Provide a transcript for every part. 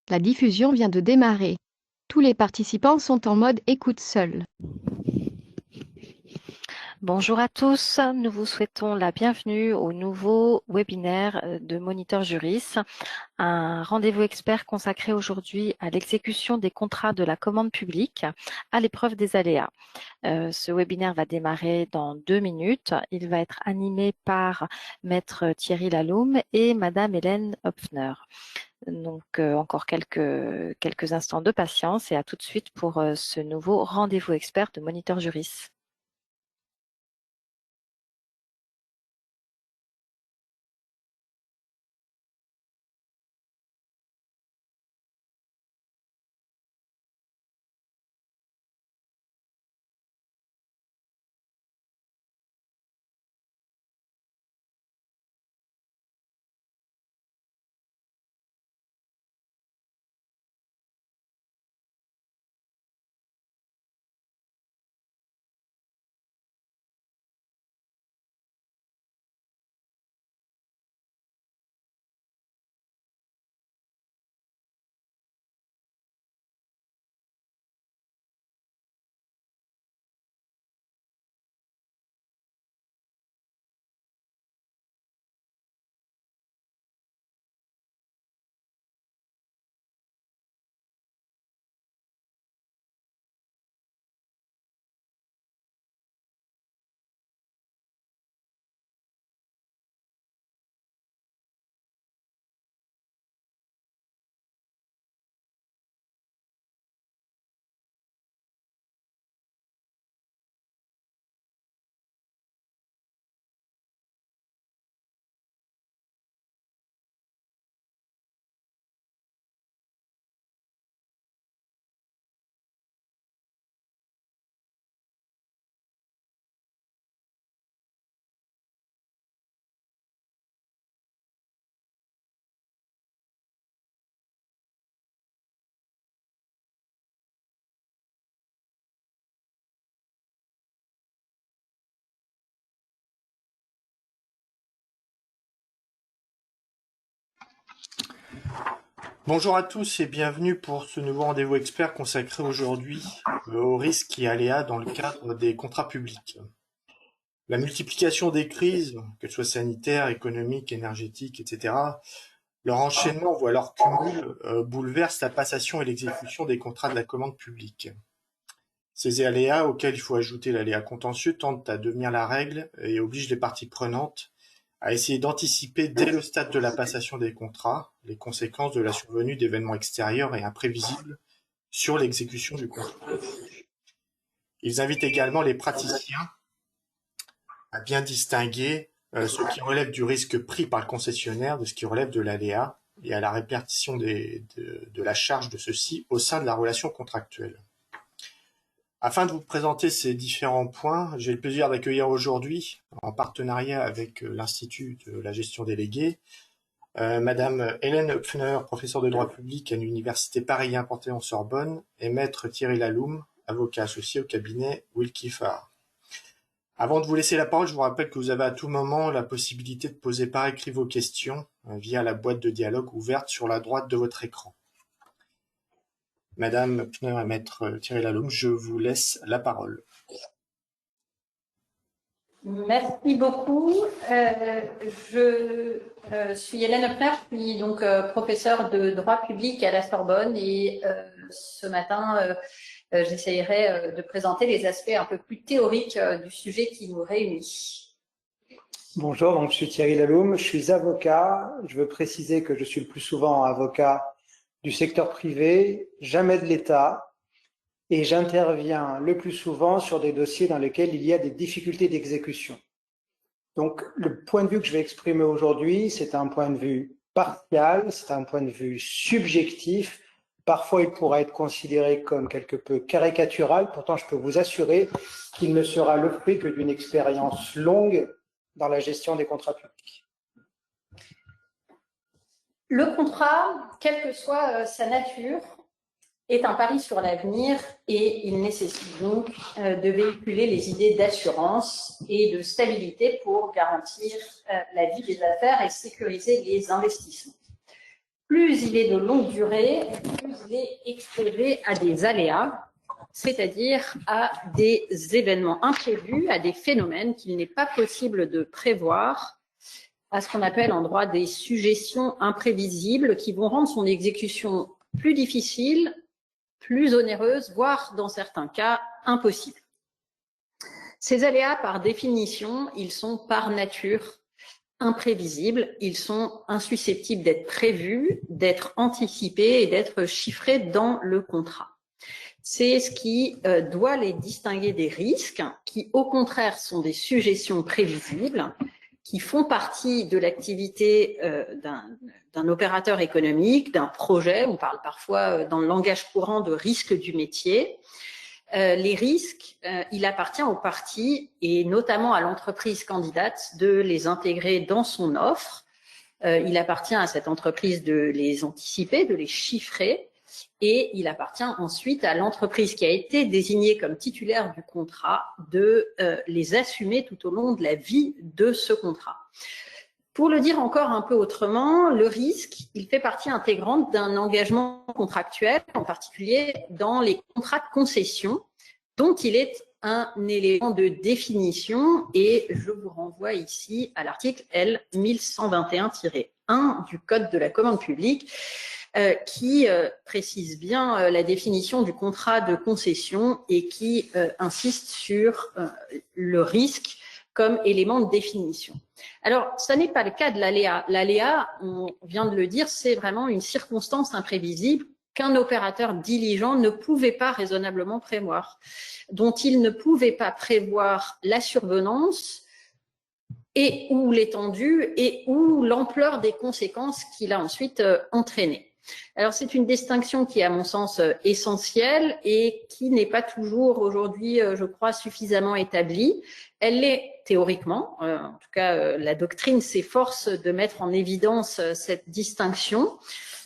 La diffusion vient de démarrer. Tous les participants sont en mode écoute seul. Bonjour à tous, nous vous souhaitons la bienvenue au nouveau webinaire de Moniteur Juris, un rendez-vous expert consacré aujourd'hui à l'exécution des contrats de la commande publique à l'épreuve des aléas. Ce webinaire va démarrer dans 2 minutes. Il va être animé par Maître Thierry Laloum et Madame Hélène Hopfner. Donc encore quelques instants de patience et à tout de suite pour ce nouveau rendez-vous expert de Moniteur Juris. Bonjour à tous et bienvenue pour ce nouveau rendez-vous expert consacré aujourd'hui aux risques et aléas dans le cadre des contrats publics. La multiplication des crises, qu'elles soient sanitaires, économiques, énergétiques, etc., leur enchaînement, voire leur cumul, bouleverse la passation et l'exécution des contrats de la commande publique. Ces aléas, auxquels il faut ajouter l'aléa contentieux, tendent à devenir la règle et obligent les parties prenantes à essayer d'anticiper dès le stade de la passation des contrats les conséquences de la survenue d'événements extérieurs et imprévisibles sur l'exécution du contrat. Ils invitent également les praticiens à bien distinguer ce qui relève du risque pris par le concessionnaire de ce qui relève de l'aléa et à la répartition de la charge de ceci au sein de la relation contractuelle. Afin de vous présenter ces différents points, j'ai le plaisir d'accueillir aujourd'hui, en partenariat avec l'Institut de la gestion déléguée, Madame Hélène Hopfner, professeure de droit public à l'Université Paris 1 Panthéon-Sorbonne, et Maître Thierry Laloum, avocat associé au cabinet Willkie Farr. Avant de vous laisser la parole, je vous rappelle que vous avez à tout moment la possibilité de poser par écrit vos questions via la boîte de dialogue ouverte sur la droite de votre écran. Madame Hopfner et Maître Thierry Laloum, je vous laisse la parole. Merci beaucoup. Je suis Hélène Hopfner, je suis donc professeure de droit public à la Sorbonne et ce matin, j'essaierai de présenter les aspects un peu plus théoriques du sujet qui nous réunit. Bonjour, donc je suis Thierry Laloum, je suis avocat. Je veux préciser que je suis le plus souvent avocat du secteur privé, jamais de l'État, et j'interviens le plus souvent sur des dossiers dans lesquels il y a des difficultés d'exécution. Donc, le point de vue que je vais exprimer aujourd'hui, c'est un point de vue partial, c'est un point de vue subjectif. Parfois, il pourra être considéré comme quelque peu caricatural. Pourtant, je peux vous assurer qu'il ne sera le fruit que d'une expérience longue dans la gestion des contrats publics. Le contrat, quelle que soit sa nature, est un pari sur l'avenir et il nécessite donc de véhiculer les idées d'assurance et de stabilité pour garantir la vie des affaires et sécuriser les investissements. plus il est de longue durée, plus il est exposé à des aléas, c'est-à-dire à des événements imprévus, à des phénomènes qu'il n'est pas possible de prévoir, à ce qu'on appelle en droit des sujétions imprévisibles qui vont rendre son exécution plus difficile, plus onéreuse, voire dans certains cas impossible. Ces aléas, par définition, ils sont par nature imprévisibles, ils sont insusceptibles d'être prévus, d'être anticipés et d'être chiffrés dans le contrat. C'est ce qui doit les distinguer des risques, qui au contraire sont des sujétions prévisibles, qui font partie de l'activité d'un opérateur économique, d'un projet. On parle parfois dans le langage courant de risque du métier. Les risques, il appartient aux parties et notamment à l'entreprise candidate de les intégrer dans son offre. Il appartient à cette entreprise de les anticiper, de les chiffrer, et il appartient ensuite à l'entreprise qui a été désignée comme titulaire du contrat de les assumer tout au long de la vie de ce contrat. Pour le dire encore un peu autrement, le risque, il fait partie intégrante d'un engagement contractuel, en particulier dans les contrats de concession, dont il est un élément de définition, et je vous renvoie ici à l'article L 1121-1 du Code de la commande publique, qui précise bien la définition du contrat de concession et qui insiste sur le risque comme élément de définition. Alors, ça n'est pas le cas de l'aléa. L'aléa, on vient de le dire, c'est vraiment une circonstance imprévisible qu'un opérateur diligent ne pouvait pas raisonnablement prévoir, dont il ne pouvait pas prévoir la survenance et ou l'étendue et ou l'ampleur des conséquences qu'il a ensuite entraînées. Alors, c'est une distinction qui est, à mon sens, essentielle et qui n'est pas toujours aujourd'hui, je crois, suffisamment établie. Elle l'est théoriquement, en tout cas, la doctrine s'efforce de mettre en évidence cette distinction,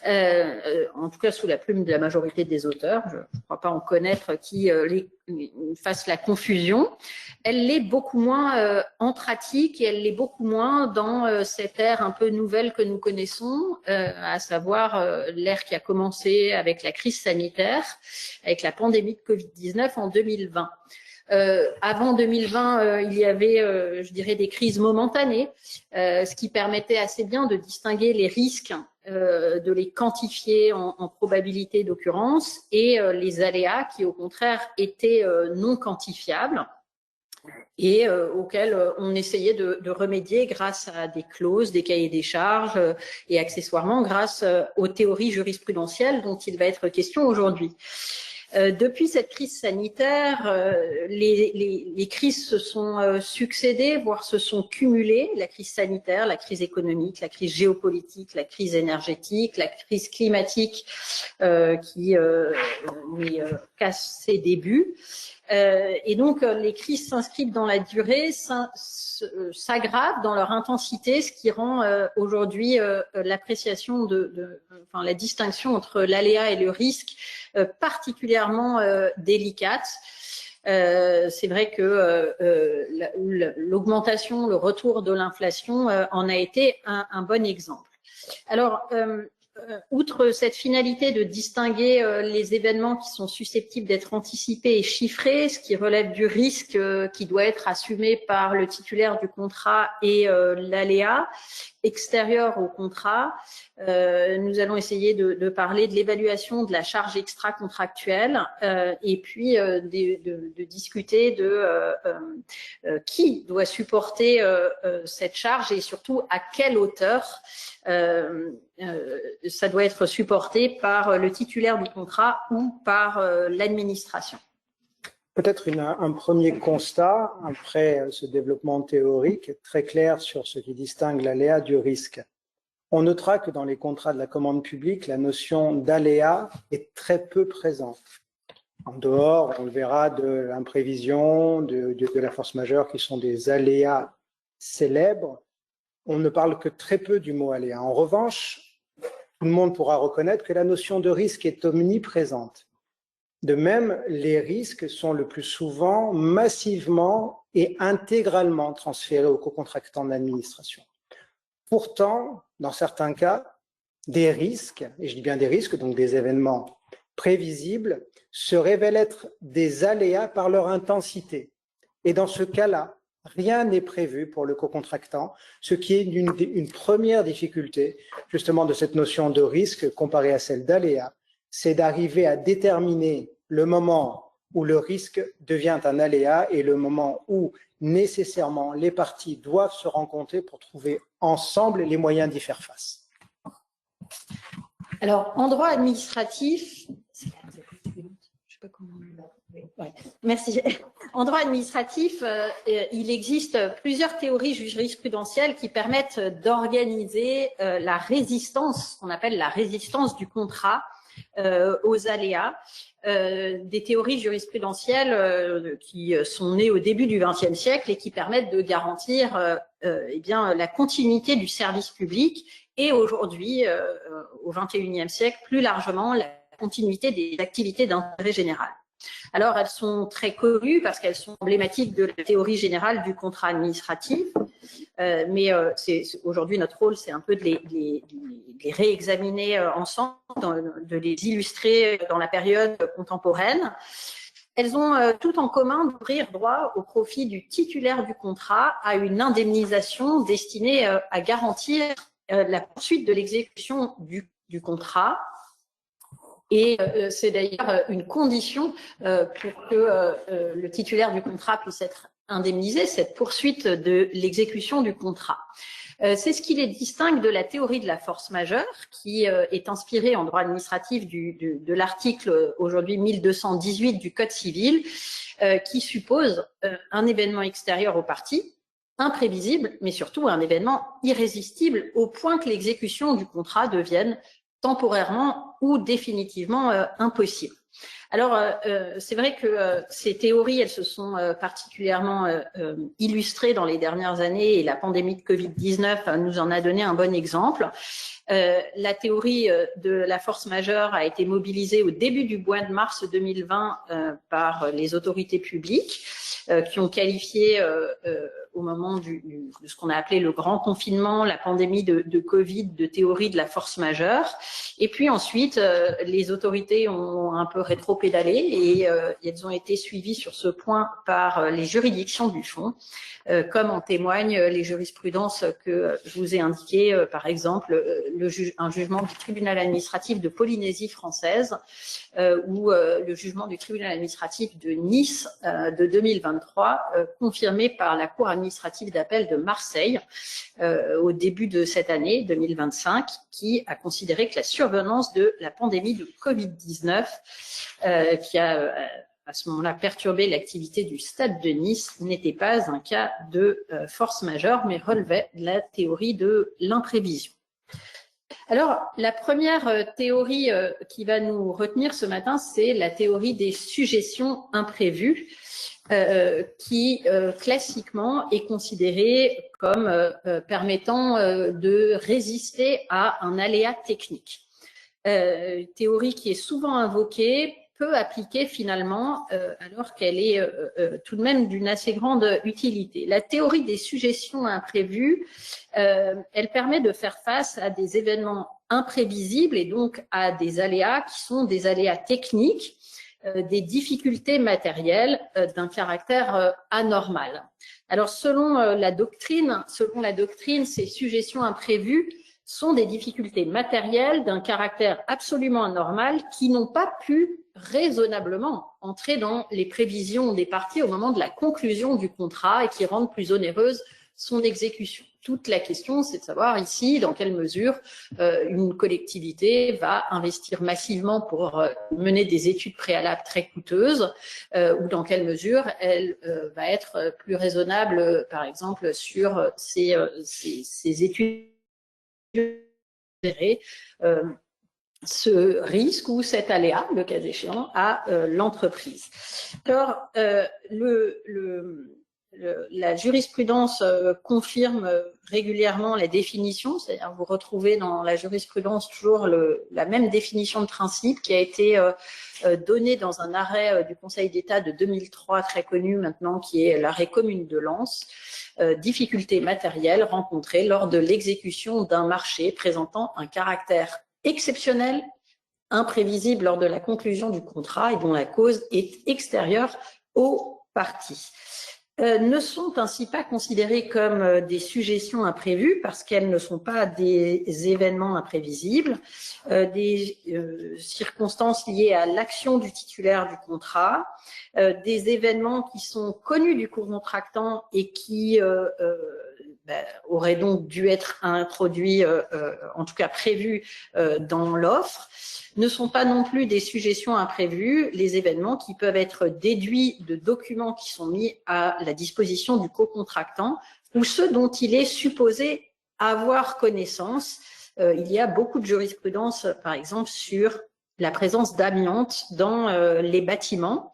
en tout cas sous la plume de la majorité des auteurs. Je ne crois pas en connaître qui fasse la confusion. Elle l'est beaucoup moins en pratique et elle l'est beaucoup moins dans cette ère un peu nouvelle que nous connaissons, à savoir l'ère qui a commencé avec la crise sanitaire, avec la pandémie de Covid-19 en 2020. Avant 2020, il y avait, je dirais, des crises momentanées, ce qui permettait assez bien de distinguer les risques, de les quantifier en probabilité d'occurrence, et les aléas qui, au contraire, étaient non quantifiables et auxquels on essayait de remédier grâce à des clauses, des cahiers des charges et accessoirement grâce aux théories jurisprudentielles dont il va être question aujourd'hui. Depuis cette crise sanitaire, les crises se sont succédées, voire se sont cumulées. La crise sanitaire, la crise économique, la crise géopolitique, la crise énergétique, la crise climatique qui casse ses débuts. Et donc, les crises s'inscrivent dans la durée, s'aggravent dans leur intensité, ce qui rend aujourd'hui l'appréciation enfin, la distinction entre l'aléa et le risque particulièrement délicate. C'est vrai que l'augmentation, le retour de l'inflation en a été un bon exemple. Alors, outre cette finalité de distinguer les événements qui sont susceptibles d'être anticipés et chiffrés, ce qui relève du risque qui doit être assumé par le titulaire du contrat et l'aléa extérieur au contrat, nous allons essayer de parler de l'évaluation de la charge extra-contractuelle et puis de discuter de qui doit supporter cette charge et surtout à quelle hauteur ça doit être supporté par le titulaire du contrat ou par l'administration. Peut-être un premier constat, après ce développement théorique très clair sur ce qui distingue l'aléa du risque. On notera que dans les contrats de la commande publique, la notion d'aléa est très peu présente. En dehors, on le verra, de l'imprévision, de la force majeure, qui sont des aléas célèbres, on ne parle que très peu du mot aléa. En revanche, tout le monde pourra reconnaître que la notion de risque est omniprésente. De même, les risques sont le plus souvent massivement et intégralement transférés aux co-contractants de l'administration. Pourtant, dans certains cas, des risques, et je dis bien des risques, donc des événements prévisibles, se révèlent être des aléas par leur intensité. Et dans ce cas-là, rien n'est prévu pour le co-contractant, ce qui est une première difficulté justement de cette notion de risque comparée à celle d'aléa, c'est d'arriver à déterminer le moment où le risque devient un aléa et le moment où nécessairement les parties doivent se rencontrer pour trouver ensemble les moyens d'y faire face. Alors, en droit administratif, merci. En droit administratif, il existe plusieurs théories jurisprudentielles qui permettent d'organiser la résistance, qu'on appelle la résistance du contrat aux aléas. Des théories jurisprudentielles qui sont nées au début du XXe siècle et qui permettent de garantir eh bien, la continuité du service public et aujourd'hui, au XXIe siècle, plus largement, la continuité des activités d'intérêt général. Alors, elles sont très connues parce qu'elles sont emblématiques de la théorie générale du contrat administratif, mais aujourd'hui, notre rôle, c'est un peu de les réexaminer ensemble, de les illustrer dans la période contemporaine. Elles ont tout en commun d'ouvrir droit au profit du titulaire du contrat à une indemnisation destinée à garantir la poursuite de l'exécution du contrat. Et c'est d'ailleurs une condition pour que le titulaire du contrat puisse être indemnisé, cette poursuite de l'exécution du contrat. C'est ce qui les distingue de la théorie de la force majeure, qui est inspirée en droit administratif de l'article aujourd'hui 1218 du Code civil, qui suppose un événement extérieur aux parties, imprévisible, mais surtout un événement irrésistible au point que l'exécution du contrat devienne temporairement ou définitivement impossible. Alors, c'est vrai que ces théories, elles se sont particulièrement illustrées dans les dernières années et la pandémie de Covid-19 nous en a donné un bon exemple. La théorie de la force majeure a été mobilisée au début du mois de mars 2020 par les autorités publiques qui ont qualifié au moment de ce qu'on a appelé le grand confinement, la pandémie de Covid, de théorie de la force majeure. Et puis ensuite, les autorités ont un peu rétro-pédalé et elles ont été suivies sur ce point par les juridictions du fond, comme en témoignent les jurisprudences que je vous ai indiquées, par exemple un jugement du tribunal administratif de Polynésie française ou le jugement du tribunal administratif de Nice de 2023, confirmé par la Cour administrative d'appel de Marseille au début de cette année 2025, qui a considéré que la survenance de la pandémie de Covid-19, qui a à ce moment-là perturbé l'activité du stade de Nice, n'était pas un cas de force majeure, mais relevait de la théorie de l'imprévision. Alors, la première théorie qui va nous retenir ce matin, c'est la théorie des sujétions imprévues, qui classiquement est considérée comme permettant de résister à un aléa technique. Théorie qui est souvent invoquée, peu appliquée finalement, alors qu'elle est tout de même d'une assez grande utilité. La théorie des sujétions imprévues, elle permet de faire face à des événements imprévisibles et donc à des aléas qui sont des aléas techniques, des difficultés matérielles d'un caractère anormal. Alors selon la doctrine, ces sujétions imprévues sont des difficultés matérielles d'un caractère absolument anormal qui n'ont pas pu raisonnablement entrer dans les prévisions des parties au moment de la conclusion du contrat et qui rendent plus onéreuse son exécution. Toute la question, c'est de savoir ici dans quelle mesure une collectivité va investir massivement pour mener des études préalables très coûteuses ou dans quelle mesure elle va être plus raisonnable, par exemple, sur ces études ce risque ou cet aléa, le cas échéant, à l'entreprise. Alors, la jurisprudence confirme régulièrement la définition, c'est-à-dire vous retrouvez dans la jurisprudence toujours la même définition de principe qui a été donnée dans un arrêt du Conseil d'État de 2003 très connu maintenant, qui est l'arrêt Commune de Lens, difficultés matérielles rencontrées lors de l'exécution d'un marché présentant un caractère exceptionnel, imprévisible lors de la conclusion du contrat et dont la cause est extérieure aux parties. Ne sont ainsi pas considérées comme des sujétions imprévues parce qu'elles ne sont pas des événements imprévisibles, des circonstances liées à l'action du titulaire du contrat, des événements qui sont connus du co-contractant et qui auraient donc dû être introduits, en tout cas prévus dans l'offre, ne sont pas non plus des sujétions imprévues, les événements qui peuvent être déduits de documents qui sont mis à la disposition du co-contractant ou ceux dont il est supposé avoir connaissance. Il y a beaucoup de jurisprudence, par exemple, sur la présence d'amiante dans les bâtiments.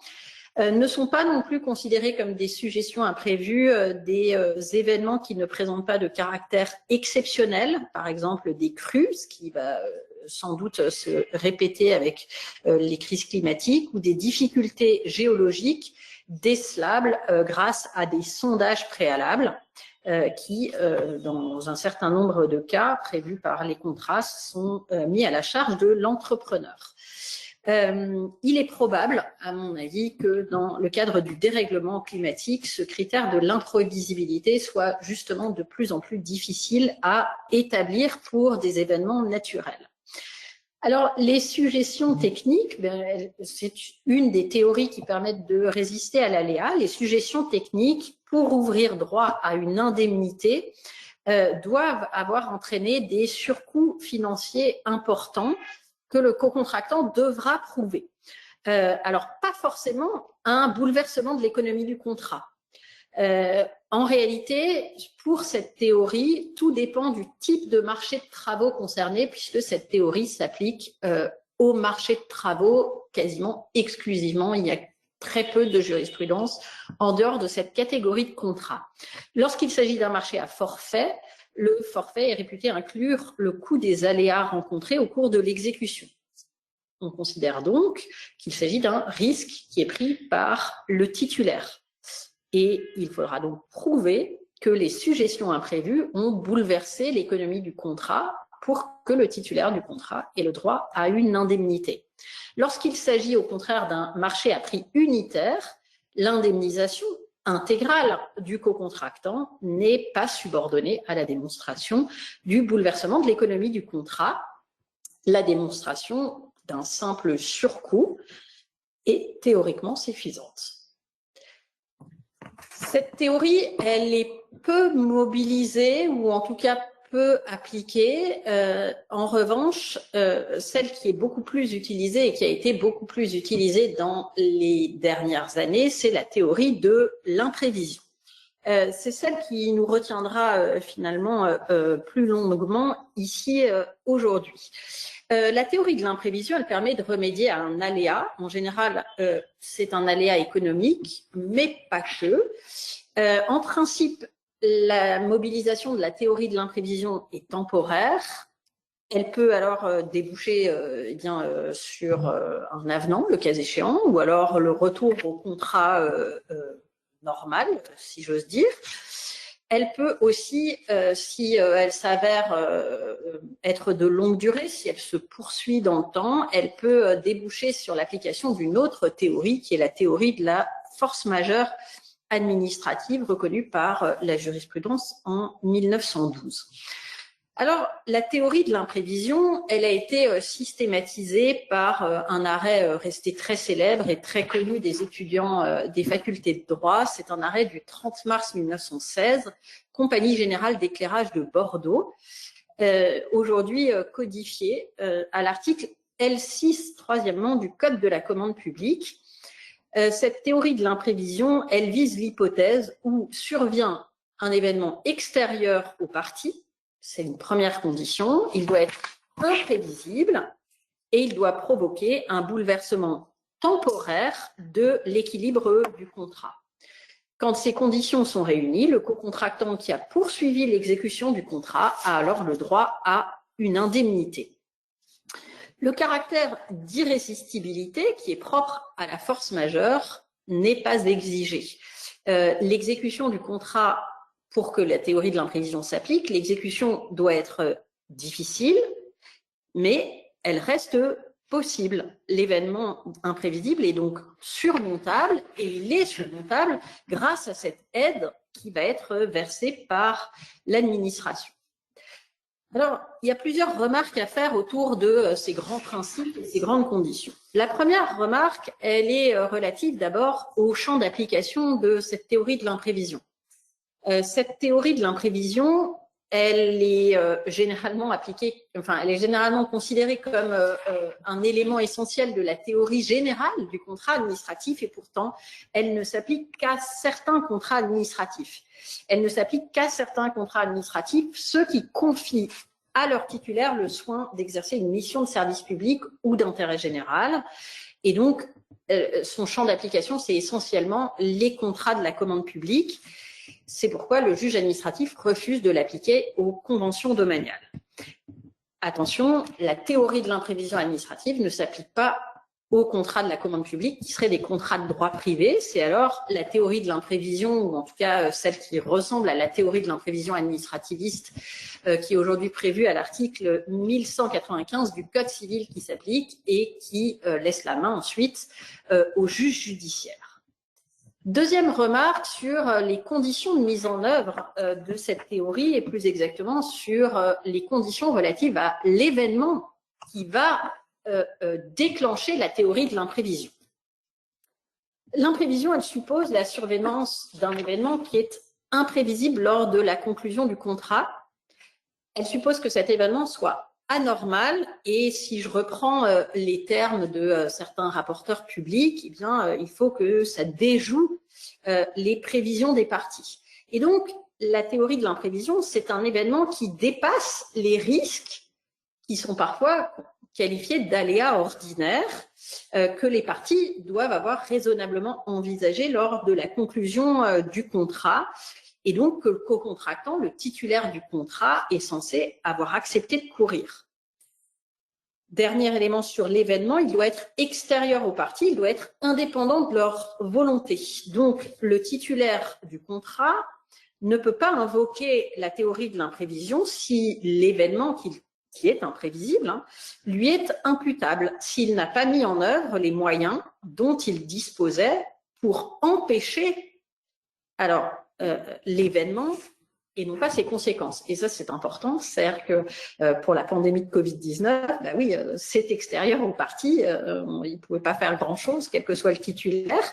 Ne sont pas non plus considérés comme des sujétions imprévues des événements qui ne présentent pas de caractère exceptionnel, par exemple des crues, ce qui va sans doute se répéter avec les crises climatiques, ou des difficultés géologiques décelables grâce à des sondages préalables qui, dans un certain nombre de cas prévus par les contrats, sont mis à la charge de l'entrepreneur. Il est probable, à mon avis, que dans le cadre du dérèglement climatique, ce critère de l'imprévisibilité soit justement de plus en plus difficile à établir pour des événements naturels. Alors, les sujétions techniques, c'est une des théories qui permettent de résister à l'aléa. Les sujétions techniques, pour ouvrir droit à une indemnité, doivent avoir entraîné des surcoûts financiers importants que le co-contractant devra prouver. Alors, pas forcément un bouleversement de l'économie du contrat. En réalité, pour cette théorie, tout dépend du type de marché de travaux concerné, puisque cette théorie s'applique au marché de travaux quasiment exclusivement. Il y a très peu de jurisprudence en dehors de cette catégorie de contrat. Lorsqu'il s'agit d'un marché à forfait, le forfait est réputé inclure le coût des aléas rencontrés au cours de l'exécution. On considère donc qu'il s'agit d'un risque qui est pris par le titulaire. Et il faudra donc prouver que les sujétions imprévues ont bouleversé l'économie du contrat pour que le titulaire du contrat ait le droit à une indemnité. Lorsqu'il s'agit au contraire d'un marché à prix unitaire, l'indemnisation intégrale du co-contractant n'est pas subordonnée à la démonstration du bouleversement de l'économie du contrat. La démonstration d'un simple surcoût est théoriquement suffisante. Cette théorie, elle est peu mobilisée ou en tout cas peu appliquée. En revanche, celle qui est beaucoup plus utilisée et qui a été beaucoup plus utilisée dans les dernières années, c'est la théorie de l'imprévision. C'est celle qui nous retiendra finalement plus longuement ici aujourd'hui. La théorie de l'imprévision, elle permet de remédier à un aléa. En général, c'est un aléa économique, mais pas que. En principe, la mobilisation de la théorie de l'imprévision est temporaire. Elle peut alors déboucher sur un avenant, le cas échéant, ou alors le retour au contrat normal, si j'ose dire. Elle peut aussi, si elle s'avère être de longue durée, si elle se poursuit dans le temps, elle peut déboucher sur l'application d'une autre théorie, qui est la théorie de la force majeure administrative reconnue par la jurisprudence en 1912. Alors, la théorie de l'imprévision, elle a été systématisée par un arrêt resté très célèbre et très connu des étudiants des facultés de droit. C'est un arrêt du 30 mars 1916, Compagnie Générale d'Éclairage de Bordeaux, aujourd'hui codifié à l'article L6, troisièmement, du Code de la commande publique. Cette théorie de l'imprévision, elle vise l'hypothèse où survient un événement extérieur aux parties. C'est une première condition. Il doit être imprévisible et il doit provoquer un bouleversement temporaire de l'équilibre du contrat. Quand ces conditions sont réunies, le co-contractant qui a poursuivi l'exécution du contrat a alors le droit à une indemnité. Le caractère d'irrésistibilité qui est propre à la force majeure n'est pas exigé. L'exécution du contrat, pour que la théorie de l'imprévision s'applique, l'exécution doit être difficile, mais elle reste possible. L'événement imprévisible est donc surmontable et il est surmontable grâce à cette aide qui va être versée par l'administration. Alors, il y a plusieurs remarques à faire autour de ces grands principes et ces grandes conditions. La première remarque, elle est relative d'abord au champ d'application de cette théorie de l'imprévision. Cette théorie de l'imprévision, elle est généralement appliquée, enfin, elle est généralement considérée comme un élément essentiel de la théorie générale du contrat administratif et pourtant, elle ne s'applique qu'à certains contrats administratifs. Elle ne s'applique qu'à certains contrats administratifs, ceux qui confient à leur titulaire le soin d'exercer une mission de service public ou d'intérêt général. Et donc, son champ d'application, c'est essentiellement les contrats de la commande publique. C'est pourquoi le juge administratif refuse de l'appliquer aux conventions domaniales. Attention, la théorie de l'imprévision administrative ne s'applique pas aux contrats de la commande publique, qui seraient des contrats de droit privé. C'est alors la théorie de l'imprévision, ou en tout cas celle qui ressemble à la théorie de l'imprévision administrativiste, qui est aujourd'hui prévue à l'article 1195 du Code civil qui s'applique et qui laisse la main ensuite au juge judiciaire. Deuxième remarque sur les conditions de mise en œuvre de cette théorie et plus exactement sur les conditions relatives à l'événement qui va déclencher la théorie de l'imprévision. L'imprévision, elle suppose la survenance d'un événement qui est imprévisible lors de la conclusion du contrat. Elle suppose que cet événement soit anormal et si je reprends les termes de certains rapporteurs publics, eh bien, il faut que ça déjoue les prévisions des parties. Et donc, la théorie de l'imprévision, c'est un événement qui dépasse les risques qui sont parfois qualifiés d'aléas ordinaires que les parties doivent avoir raisonnablement envisagé lors de la conclusion du contrat et donc que le co-contractant, le titulaire du contrat, est censé avoir accepté de courir. Dernier élément sur l'événement, il doit être extérieur aux parties, il doit être indépendant de leur volonté. Donc, le titulaire du contrat ne peut pas invoquer la théorie de l'imprévision si l'événement qui est imprévisible, lui est imputable, s'il n'a pas mis en œuvre les moyens dont il disposait pour empêcher l'événement et non pas ses conséquences. Et ça, c'est important. C'est-à-dire que pour la pandémie de Covid-19, bah oui, c'est extérieur aux parties. Ils ne pouvaient pas faire grand-chose, quel que soit le titulaire.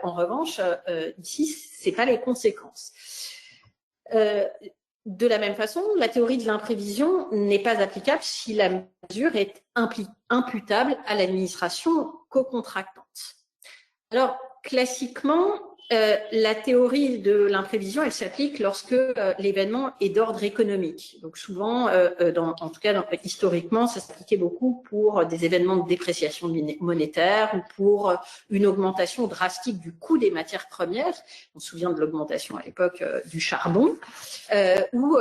En revanche, ici, ce n'est pas les conséquences. De la même façon, la théorie de l'imprévision n'est pas applicable si la mesure est imputable à l'administration co-contractante. Alors, classiquement, la théorie de l'imprévision, elle s'applique lorsque l'événement est d'ordre économique. Donc souvent, en tout cas historiquement, ça s'appliquait beaucoup pour des événements de dépréciation monétaire ou pour une augmentation drastique du coût des matières premières. On se souvient de l'augmentation à l'époque du charbon ou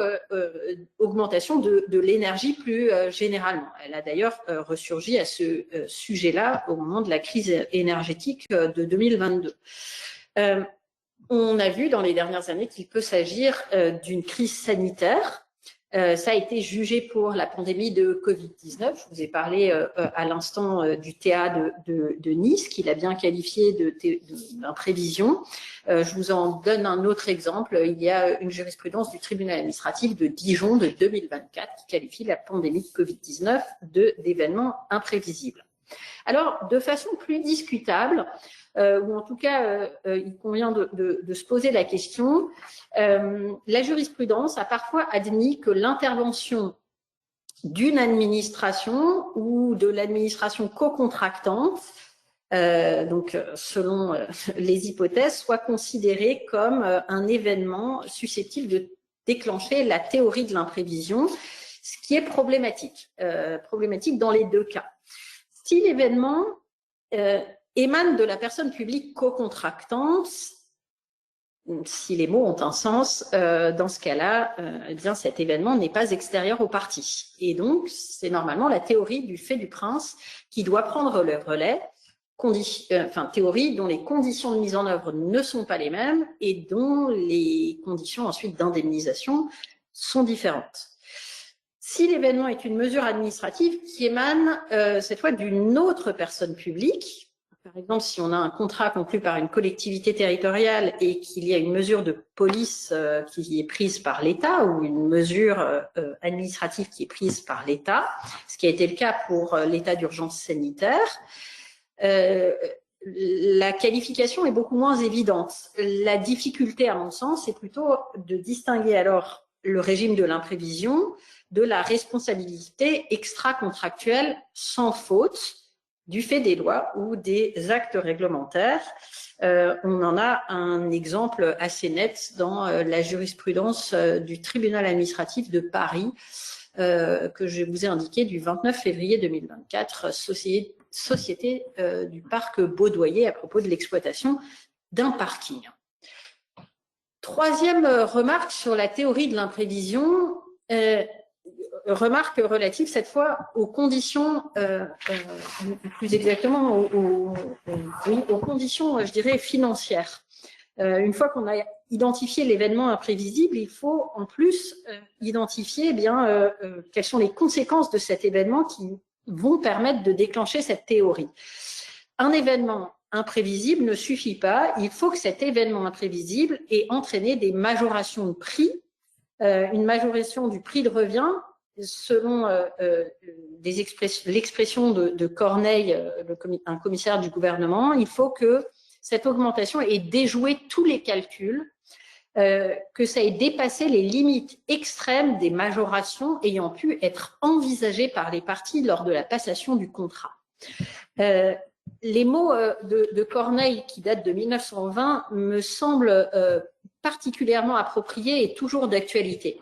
augmentation de l'énergie plus généralement. Elle a d'ailleurs ressurgi à ce sujet-là au moment de la crise énergétique de 2022. On a vu dans les dernières années qu'il peut s'agir d'une crise sanitaire. Ça a été jugé pour la pandémie de Covid-19. Je vous ai parlé à l'instant du TA de Nice, qu'il a bien qualifié d'imprévision. Je vous en donne un autre exemple. Il y a une jurisprudence du tribunal administratif de Dijon de 2024 qui qualifie la pandémie de Covid-19 d'événement imprévisible. Alors, de façon plus discutable, ou en tout cas, il convient de se poser la question, la jurisprudence a parfois admis que l'intervention d'une administration ou de l'administration co-contractante, donc selon les hypothèses, soit considérée comme un événement susceptible de déclencher la théorie de l'imprévision, ce qui est problématique dans les deux cas. Si l'événement émane de la personne publique co-contractante, si les mots ont un sens, dans ce cas-là, eh bien cet événement n'est pas extérieur aux parties. Et donc, c'est normalement la théorie du fait du prince qui doit prendre le relais, théorie dont les conditions de mise en œuvre ne sont pas les mêmes et dont les conditions ensuite d'indemnisation sont différentes. Si l'événement est une mesure administrative qui émane cette fois d'une autre personne publique, par exemple, si on a un contrat conclu par une collectivité territoriale et qu'il y a une mesure de police qui est prise par l'État ou une mesure administrative qui est prise par l'État, ce qui a été le cas pour l'état d'urgence sanitaire, la qualification est beaucoup moins évidente. La difficulté, à mon sens, c'est plutôt de distinguer alors le régime de l'imprévision de la responsabilité extra-contractuelle sans faute du fait des lois ou des actes réglementaires. On en a un exemple assez net dans la jurisprudence du tribunal administratif de Paris que je vous ai indiqué du 29 février 2024, Société du parc Baudoyer à propos de l'exploitation d'un parking. Troisième remarque sur la théorie de l'imprévision, remarque relative cette fois aux conditions, plus exactement aux conditions, je dirais, financières. Une fois qu'on a identifié l'événement imprévisible, il faut en plus identifier quelles sont les conséquences de cet événement qui vont permettre de déclencher cette théorie. Un événement imprévisible ne suffit pas, il faut que cet événement imprévisible ait entraîné des majorations de prix, une majoration du prix de revient selon l'expression de Corneille, un commissaire du gouvernement. Il faut que cette augmentation ait déjoué tous les calculs, que ça ait dépassé les limites extrêmes des majorations ayant pu être envisagées par les parties lors de la passation du contrat. Les mots de Corneille, qui datent de 1920, me semblent particulièrement appropriés et toujours d'actualité.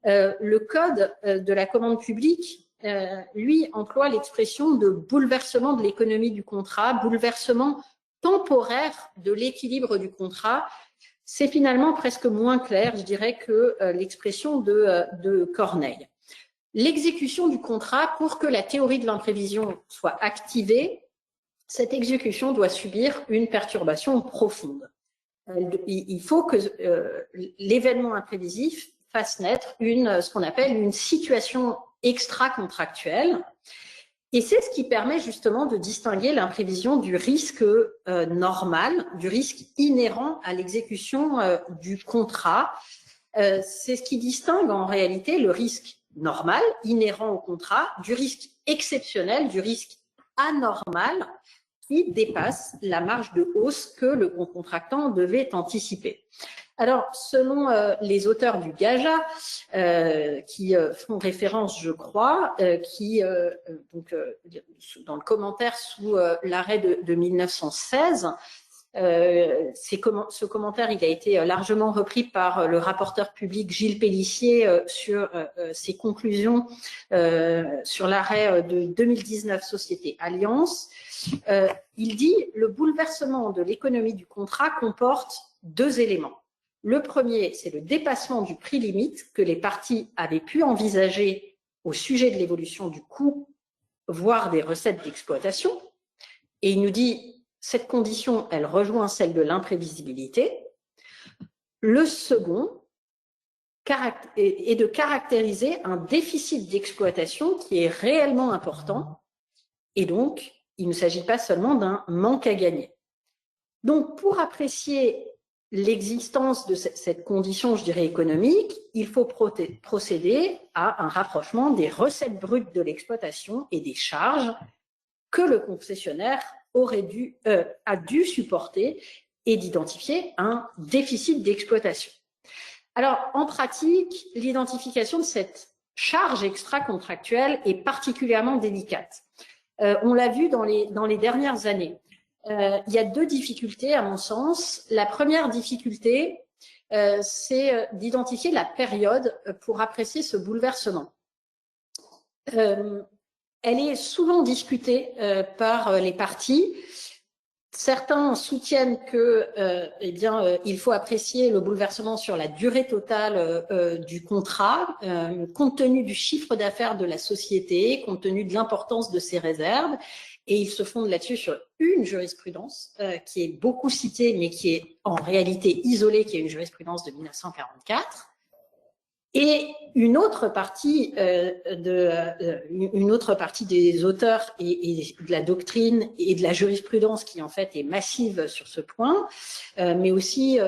Le code de la commande publique, lui, emploie l'expression de bouleversement de l'économie du contrat, bouleversement temporaire de l'équilibre du contrat. C'est finalement presque moins clair, je dirais, que l'expression de Corneille. L'exécution du contrat, pour que la théorie de l'imprévision soit activée, cette exécution doit subir une perturbation profonde. Il faut que l'événement imprévisif fasse naître ce qu'on appelle une situation extra-contractuelle. Et c'est ce qui permet justement de distinguer l'imprévision du risque normal, du risque inhérent à l'exécution du contrat. C'est ce qui distingue en réalité le risque normal, inhérent au contrat, du risque exceptionnel, du risque anormal, qui dépasse la marge de hausse que le contractant devait anticiper. Alors, selon les auteurs du GAJA, qui font référence, je crois, dans le commentaire sous l'arrêt de 1916, ce commentaire, il a été largement repris par le rapporteur public Gilles Pélissier sur ses conclusions sur l'arrêt de 2019 Société Alliance. Il dit « Le bouleversement de l'économie du contrat comporte deux éléments. Le premier, c'est le dépassement du prix limite que les parties avaient pu envisager au sujet de l'évolution du coût, voire des recettes d'exploitation. Et il nous dit, cette condition, elle rejoint celle de l'imprévisibilité. Le second est de caractériser un déficit d'exploitation qui est réellement important. Et donc, il ne s'agit pas seulement d'un manque à gagner. Donc, pour apprécier l'existence de cette condition, je dirais, économique, il faut procéder à un rapprochement des recettes brutes de l'exploitation et des charges que le concessionnaire a dû supporter et d'identifier un déficit d'exploitation. Alors, en pratique, l'identification de cette charge extra-contractuelle est particulièrement délicate. On l'a vu dans les dernières années. Il y a deux difficultés, à mon sens. La première difficulté, c'est d'identifier la période pour apprécier ce bouleversement. Elle est souvent discutée par les parties. Certains soutiennent que, il faut apprécier le bouleversement sur la durée totale du contrat, compte tenu du chiffre d'affaires de la société, compte tenu de l'importance de ses réserves, et ils se fondent là-dessus sur une jurisprudence qui est beaucoup citée, mais qui est en réalité isolée, qui est une jurisprudence de 1944. Et une autre partie des auteurs et de la doctrine et de la jurisprudence qui en fait est massive sur ce point, mais aussi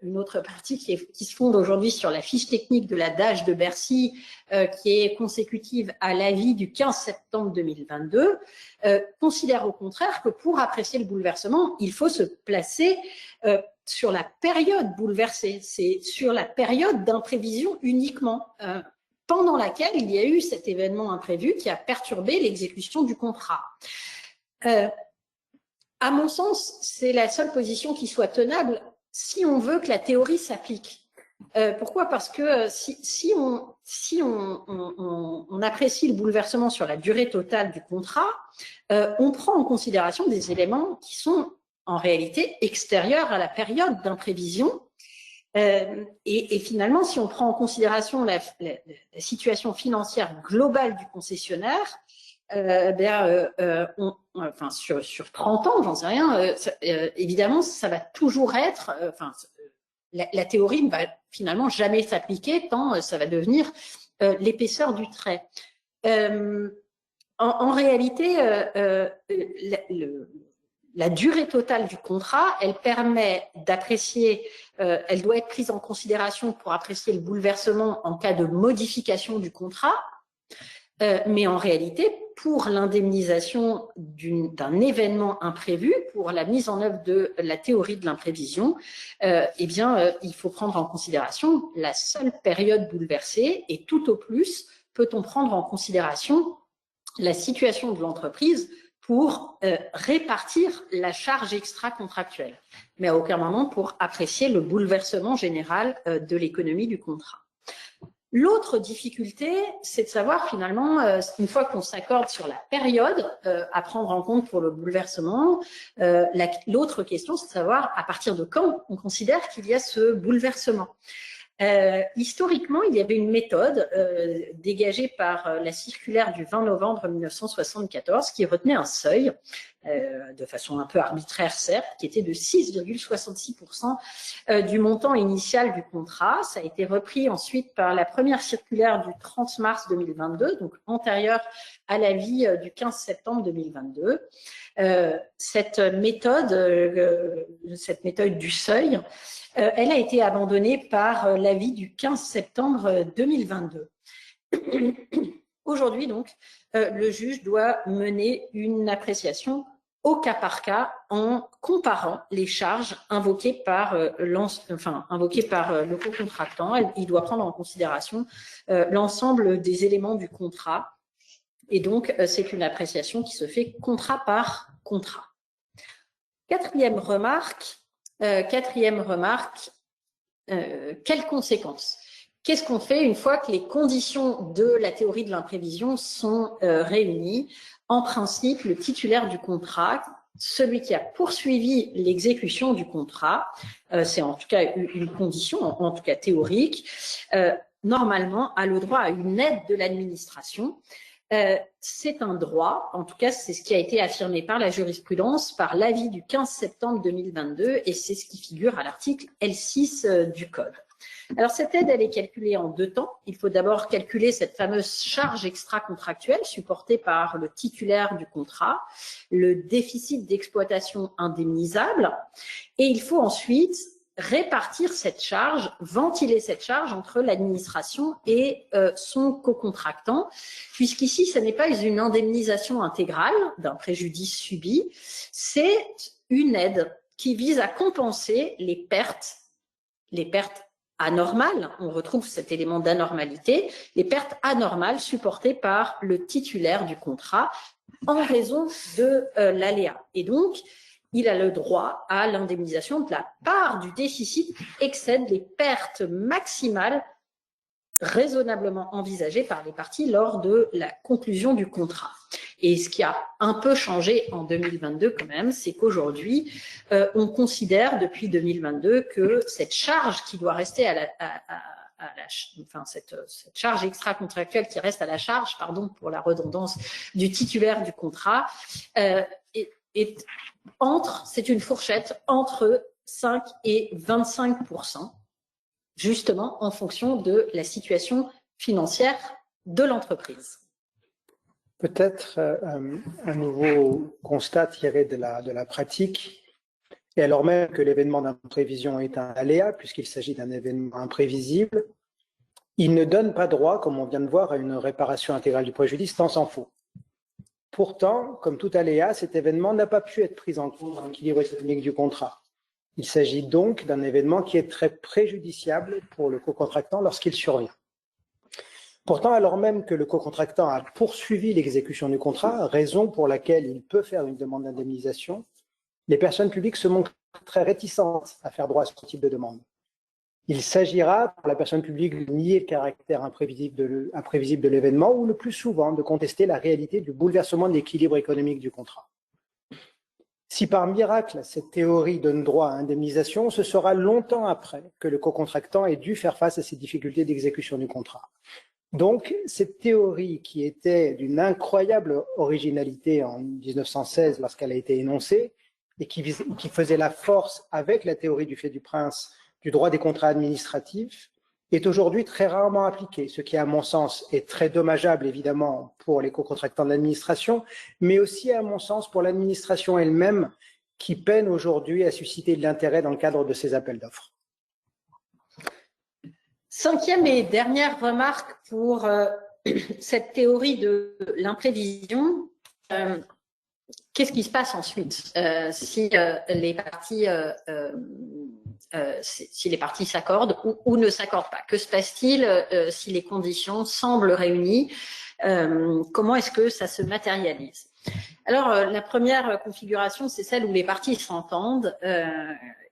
une autre partie qui se fonde aujourd'hui sur la fiche technique de la DAGE de Bercy, qui est consécutive à l'avis du 15 septembre 2022, considère au contraire que pour apprécier le bouleversement, il faut se placer sur la période bouleversée, c'est sur la période d'imprévision uniquement, pendant laquelle il y a eu cet événement imprévu qui a perturbé l'exécution du contrat. À mon sens, c'est la seule position qui soit tenable si on veut que la théorie s'applique. Pourquoi? Parce que si on apprécie le bouleversement sur la durée totale du contrat, on prend en considération des éléments qui sont en réalité extérieurs à la période d'imprévision. Et finalement, si on prend en considération la situation financière globale du concessionnaire, sur 30 ans, j'en sais rien, évidemment, ça va toujours être, la théorie ne va finalement jamais s'appliquer tant ça va devenir l'épaisseur du trait. En réalité, la durée totale du contrat, elle permet d'apprécier, elle doit être prise en considération pour apprécier le bouleversement en cas de modification du contrat, mais en réalité, pour l'indemnisation d'un événement imprévu, pour la mise en œuvre de la théorie de l'imprévision, il faut prendre en considération la seule période bouleversée et tout au plus peut-on prendre en considération la situation de l'entreprise pour répartir la charge extra-contractuelle, mais à aucun moment pour apprécier le bouleversement général de l'économie du contrat. L'autre difficulté, c'est de savoir finalement, une fois qu'on s'accorde sur la période à prendre en compte pour le bouleversement, l'autre question, c'est de savoir à partir de quand on considère qu'il y a ce bouleversement. Historiquement, il y avait une méthode dégagée par la circulaire du 20 novembre 1974 qui retenait un seuil, de façon un peu arbitraire certes, qui était de 6,66% du montant initial du contrat. Ça a été repris ensuite par la première circulaire du 30 mars 2022, donc antérieure à l'avis du 15 septembre 2022. Cette méthode du seuil, elle a été abandonnée par l'avis du 15 septembre 2022. Aujourd'hui, donc, le juge doit mener une appréciation au cas par cas en comparant les charges invoquées par le co-contractant. Il doit prendre en considération l'ensemble des éléments du contrat. Et donc, c'est une appréciation qui se fait contrat par contrat. Quatrième remarque, quelles conséquences? Qu'est-ce qu'on fait une fois que les conditions de la théorie de l'imprévision sont réunies? En principe, le titulaire du contrat, celui qui a poursuivi l'exécution du contrat, c'est en tout cas une condition, en tout cas théorique, normalement a le droit à une aide de l'administration. C'est un droit, en tout cas c'est ce qui a été affirmé par la jurisprudence, par l'avis du 15 septembre 2022, et c'est ce qui figure à l'article L6 du Code. Alors cette aide, elle est calculée en deux temps. Il faut d'abord calculer cette fameuse charge extra-contractuelle supportée par le titulaire du contrat, le déficit d'exploitation indemnisable, et il faut ensuite répartir cette charge, ventiler cette charge entre l'administration et son co-contractant, puisqu'ici, ce n'est pas une indemnisation intégrale d'un préjudice subi, c'est une aide qui vise à compenser les pertes anormales, on retrouve cet élément d'anormalité, les pertes anormales supportées par le titulaire du contrat en raison de l'aléa. Et donc, il a le droit à l'indemnisation de la part du déficit qui excède les pertes maximales raisonnablement envisagées par les parties lors de la conclusion du contrat. Et ce qui a un peu changé en 2022 quand même, c'est qu'aujourd'hui, on considère depuis 2022 que cette charge qui doit rester cette charge extra-contractuelle qui reste à la charge, pardon pour la redondance, du titulaire du contrat, c'est une fourchette entre 5 et 25%, justement en fonction de la situation financière de l'entreprise. Peut-être un nouveau constat tiré de la pratique, et alors même que l'événement d'imprévision est un aléa, puisqu'il s'agit d'un événement imprévisible, il ne donne pas droit, comme on vient de voir, à une réparation intégrale du préjudice, tant s'en faut. Pourtant, comme tout aléa, cet événement n'a pas pu être pris en compte dans l'équilibre économique du contrat. Il s'agit donc d'un événement qui est très préjudiciable pour le co-contractant lorsqu'il survient. Pourtant, alors même que le co-contractant a poursuivi l'exécution du contrat, raison pour laquelle il peut faire une demande d'indemnisation, les personnes publiques se montrent très réticentes à faire droit à ce type de demande. Il s'agira pour la personne publique de nier le caractère imprévisible de l'événement ou le plus souvent de contester la réalité du bouleversement de l'équilibre économique du contrat. Si par miracle cette théorie donne droit à indemnisation, ce sera longtemps après que le co-contractant ait dû faire face à ces difficultés d'exécution du contrat. Donc, cette théorie qui était d'une incroyable originalité en 1916 lorsqu'elle a été énoncée et qui faisait la force avec la théorie du fait du prince du droit des contrats administratifs, est aujourd'hui très rarement appliquée, ce qui, à mon sens, est très dommageable, évidemment, pour les co-contractants de l'administration, mais aussi, à mon sens, pour l'administration elle-même, qui peine aujourd'hui à susciter de l'intérêt dans le cadre de ces appels d'offres. Cinquième et dernière remarque pour cette théorie de l'imprévision. Qu'est-ce qui se passe ensuite si les parties s'accordent ou ne s'accordent pas? Que se passe-t-il si les conditions semblent réunies? Comment est-ce que ça se matérialise? Alors, la première configuration, c'est celle où les parties s'entendent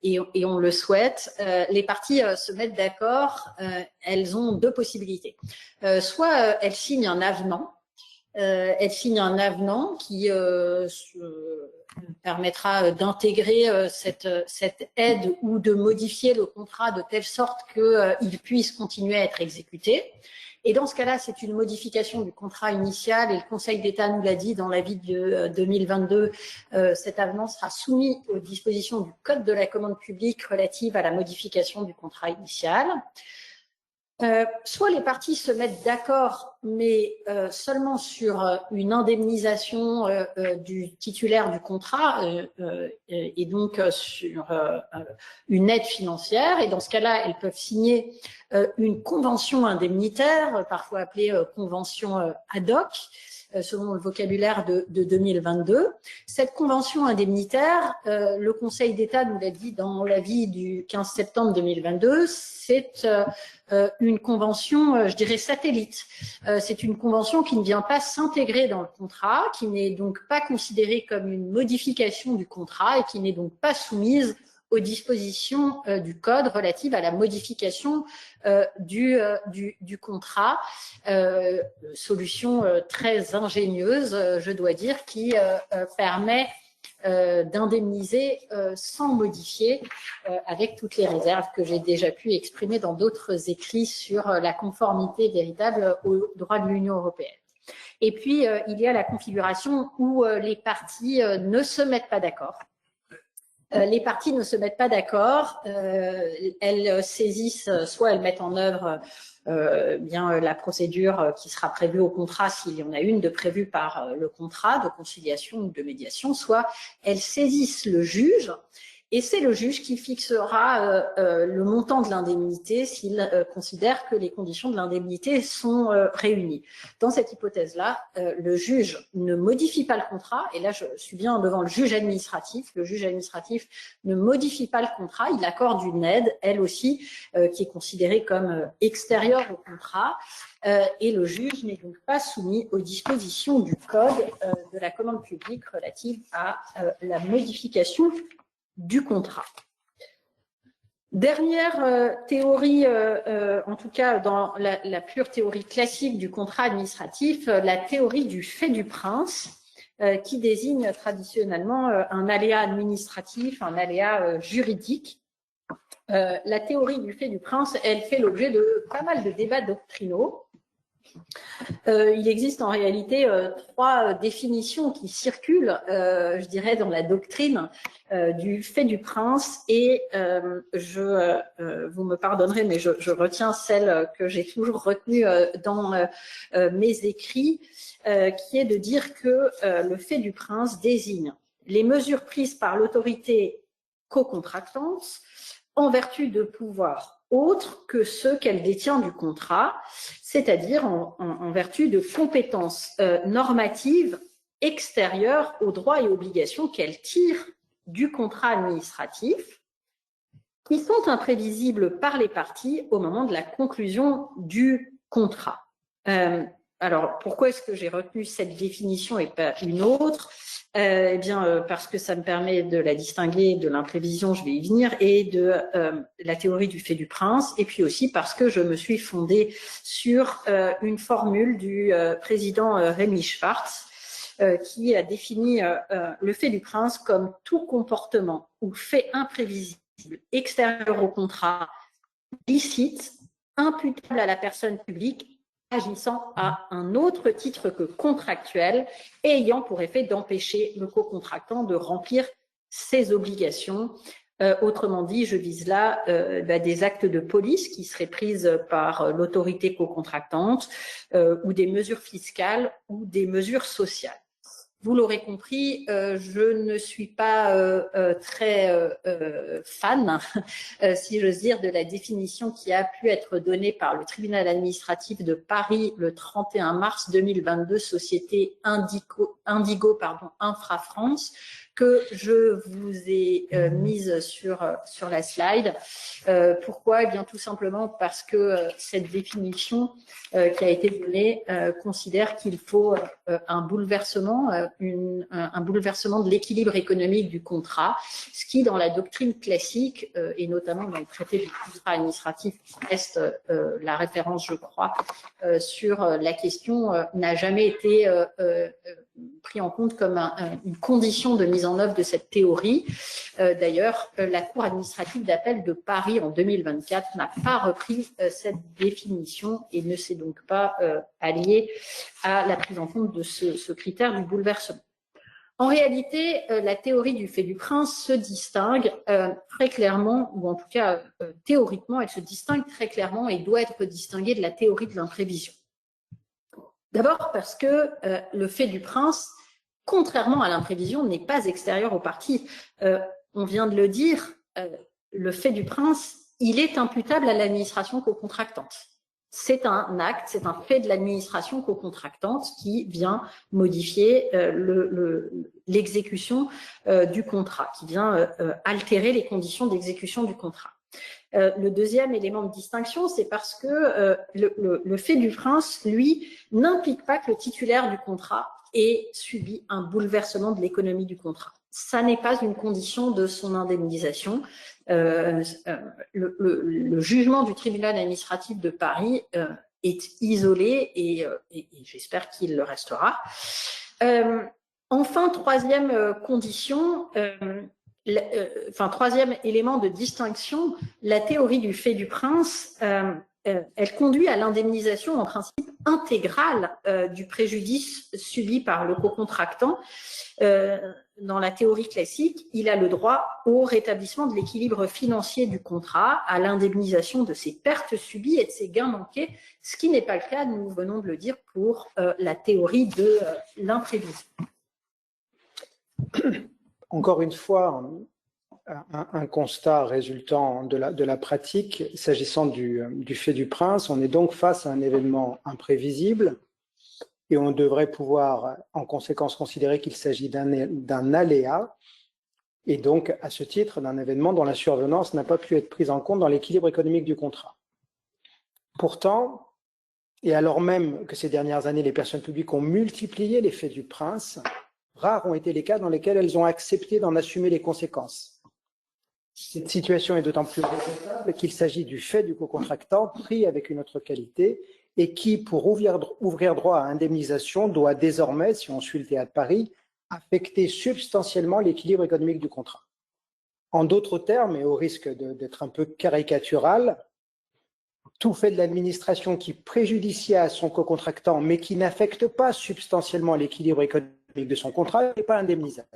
et on le souhaite. Les parties se mettent d'accord. Elles ont deux possibilités. Soit elles signent un avenant. Qui permettra d'intégrer cette aide ou de modifier le contrat de telle sorte qu'il puisse continuer à être exécuté. Et dans ce cas-là, c'est une modification du contrat initial et le Conseil d'État nous l'a dit dans l'avis de 2022, cet avenant sera soumis aux dispositions du Code de la commande publique relative à la modification du contrat initial. Soit les parties se mettent d'accord, mais seulement sur une indemnisation du titulaire du contrat et donc sur une aide financière. Et dans ce cas-là, elles peuvent signer une convention indemnitaire, parfois appelée convention ad hoc, selon le vocabulaire de 2022. Cette convention indemnitaire, le Conseil d'État nous l'a dit dans l'avis du 15 septembre 2022, c'est une convention, je dirais, satellite. C'est une convention qui ne vient pas s'intégrer dans le contrat, qui n'est donc pas considérée comme une modification du contrat et qui n'est donc pas soumise aux dispositions du Code relatives à la modification du contrat. Solution très ingénieuse, je dois dire, qui permet d'indemniser sans modifier, avec toutes les réserves que j'ai déjà pu exprimer dans d'autres écrits sur la conformité véritable au droit de l'Union européenne. Et puis, il y a la configuration où les parties ne se mettent pas d'accord. Les parties ne se mettent pas d'accord, elles saisissent, soit elles mettent en œuvre bien la procédure qui sera prévue au contrat s'il y en a une de prévue par le contrat de conciliation ou de médiation, soit elles saisissent le juge. Et c'est le juge qui fixera le montant de l'indemnité s'il considère que les conditions de l'indemnité sont réunies. Dans cette hypothèse-là, le juge ne modifie pas le contrat, et là je suis bien devant le juge administratif. Le juge administratif ne modifie pas le contrat, il accorde une aide, elle aussi, qui est considérée comme extérieure au contrat. Et le juge n'est donc pas soumis aux dispositions du Code de la commande publique relative à la modification du contrat. Dernière théorie, en tout cas dans la pure théorie classique du contrat administratif, la théorie du fait du prince. qui désigne traditionnellement un aléa administratif, un aléa juridique. La théorie du fait du prince, elle fait l'objet de pas mal de débats doctrinaux. Il existe en réalité 3 définitions qui circulent, je dirais, dans la doctrine du fait du prince, et vous me pardonnerez, mais je retiens celle que j'ai toujours retenue dans mes écrits, qui est de dire que le fait du prince désigne les mesures prises par l'autorité co-contractante en vertu de pouvoirs autres que ceux qu'elle détient du contrat, c'est-à-dire en vertu de compétences normatives extérieures aux droits et obligations qu'elle tire du contrat administratif, qui sont imprévisibles par les parties au moment de la conclusion du contrat. Alors, pourquoi est-ce que j'ai retenu cette définition et pas une autre? Eh bien, parce que ça me permet de la distinguer de l'imprévision, je vais y venir, et de la théorie du fait du prince, et puis aussi parce que je me suis fondée sur une formule du président Rémi Schwartz, qui a défini le fait du prince comme tout comportement ou fait imprévisible extérieur au contrat, licite, imputable à la personne publique, agissant à un autre titre que contractuel et ayant pour effet d'empêcher le co-contractant de remplir ses obligations. Autrement dit, je vise là des actes de police qui seraient prises par l'autorité co-contractante ou des mesures fiscales ou des mesures sociales. Vous l'aurez compris, je ne suis pas très fan, si j'ose dire, de la définition qui a pu être donnée par le tribunal administratif de Paris le 31 mars 2022, société Indigo Infra-France, que je vous ai mise sur la slide. Pourquoi? Eh bien, tout simplement parce que cette définition qui a été donnée considère qu'il faut un bouleversement de l'équilibre économique du contrat, ce qui, dans la doctrine classique, et notamment dans le traité du contrat administratif, qui reste la référence, je crois, sur la question, n'a jamais été pris en compte comme une condition de mise en œuvre de cette théorie. D'ailleurs, la Cour administrative d'appel de Paris en 2024 n'a pas repris cette définition et ne s'est donc pas alliée à la prise en compte de ce critère du bouleversement. En réalité, la théorie du fait du prince se distingue très clairement, ou en tout cas théoriquement, elle se distingue très clairement et doit être distinguée de la théorie de l'imprévision. D'abord parce que le fait du prince, contrairement à l'imprévision, n'est pas extérieur aux parties. On vient de le dire, le fait du prince, il est imputable à l'administration co-contractante. C'est un acte, c'est un fait de l'administration co-contractante qui vient modifier l'exécution du contrat, qui vient altérer les conditions d'exécution du contrat. Le deuxième élément de distinction, c'est parce que le fait du prince, lui, n'implique pas que le titulaire du contrat ait subi un bouleversement de l'économie du contrat. Ça n'est pas une condition de son indemnisation. Le jugement du tribunal administratif de Paris est isolé et j'espère qu'il le restera. Enfin, troisième condition, troisième élément de distinction, la théorie du fait du prince, elle conduit à l'indemnisation en principe intégrale du préjudice subi par le co-contractant. Dans la théorie classique, il a le droit au rétablissement de l'équilibre financier du contrat, à l'indemnisation de ses pertes subies et de ses gains manqués, ce qui n'est pas le cas, nous venons de le dire, pour la théorie de l'imprévision. Encore une fois, un constat résultant de la pratique, s'agissant du fait du prince, on est donc face à un événement imprévisible et on devrait pouvoir en conséquence considérer qu'il s'agit d'un aléa et donc à ce titre d'un événement dont la survenance n'a pas pu être prise en compte dans l'équilibre économique du contrat. Pourtant, et alors même que ces dernières années les personnes publiques ont multiplié les faits du prince, rares ont été les cas dans lesquels elles ont accepté d'en assumer les conséquences. Cette situation est d'autant plus regrettable qu'il s'agit du fait du co-contractant pris avec une autre qualité et qui, pour ouvrir droit à indemnisation, doit désormais, si on suit le théâtre de Paris, affecter substantiellement l'équilibre économique du contrat. En d'autres termes, et au risque d'être un peu caricatural, tout fait de l'administration qui préjudicie à son co-contractant, mais qui n'affecte pas substantiellement l'équilibre économique de son contrat, n'est pas indemnisable.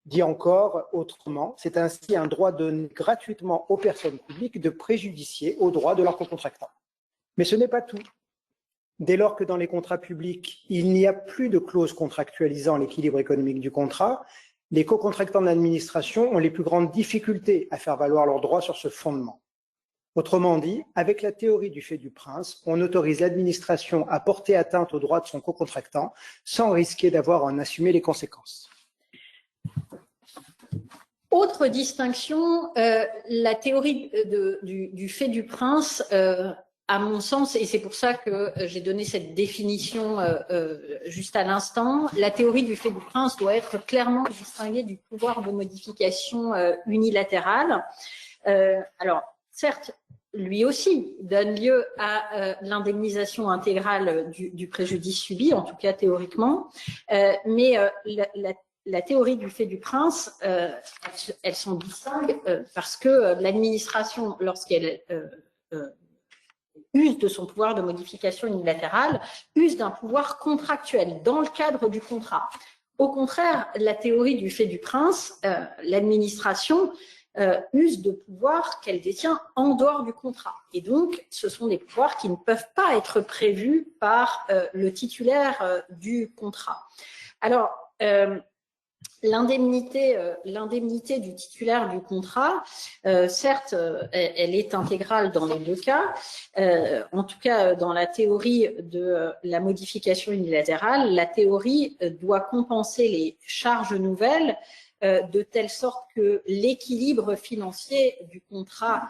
Dit encore autrement, c'est ainsi un droit donné gratuitement aux personnes publiques de préjudicier aux droits de leurs co-contractants. Mais ce n'est pas tout. Dès lors que dans les contrats publics, il n'y a plus de clause contractualisant l'équilibre économique du contrat, les co-contractants d'administration ont les plus grandes difficultés à faire valoir leurs droits sur ce fondement. Autrement dit, avec la théorie du fait du prince, on autorise l'administration à porter atteinte aux droits de son co-contractant sans risquer d'avoir à en assumer les conséquences. Autre distinction, la théorie du fait du prince, à mon sens, et c'est pour ça que j'ai donné cette définition juste à l'instant, la théorie du fait du prince doit être clairement distinguée du pouvoir de modification unilatérale. Alors, certes, lui aussi donne lieu à l'indemnisation intégrale du préjudice subi, en tout cas théoriquement, mais la théorie du fait du prince, elle s'en distingue parce que l'administration, lorsqu'elle use de son pouvoir de modification unilatérale, use d'un pouvoir contractuel dans le cadre du contrat. Au contraire, la théorie du fait du prince, l'administration use de pouvoirs qu'elle détient en dehors du contrat. Et donc, ce sont des pouvoirs qui ne peuvent pas être prévus par le titulaire du contrat. Alors, l'indemnité du titulaire du contrat, certes, elle est intégrale dans les deux cas. En tout cas, dans la théorie de la modification unilatérale, la théorie doit compenser les charges nouvelles de telle sorte que l'équilibre financier du contrat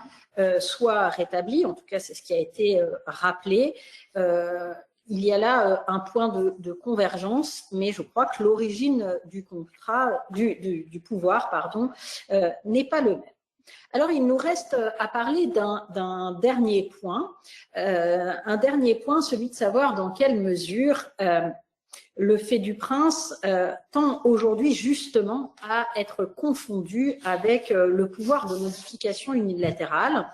soit rétabli. En tout cas, c'est ce qui a été rappelé. Il y a là un point de convergence, mais je crois que l'origine du contrat, du pouvoir, pardon, n'est pas le même. Alors, il nous reste à parler d'un dernier point, celui de savoir dans quelle mesure le fait du prince tend aujourd'hui justement à être confondu avec le pouvoir de modification unilatérale.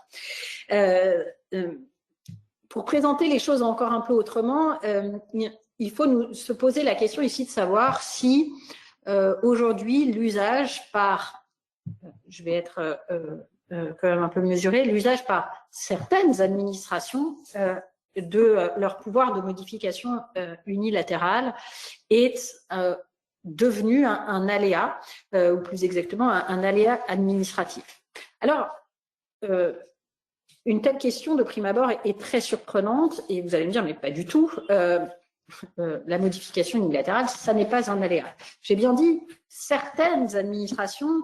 Pour présenter les choses encore un peu autrement, il faut se poser la question ici de savoir si aujourd'hui l'usage par, je vais être quand même un peu mesuré, l'usage par certaines administrations de leur pouvoir de modification unilatérale est devenu un aléa, ou plus exactement un aléa administratif. Alors, une telle question de prime abord est très surprenante et vous allez me dire, mais pas du tout, la modification unilatérale, ça n'est pas un aléa. J'ai bien dit certaines administrations,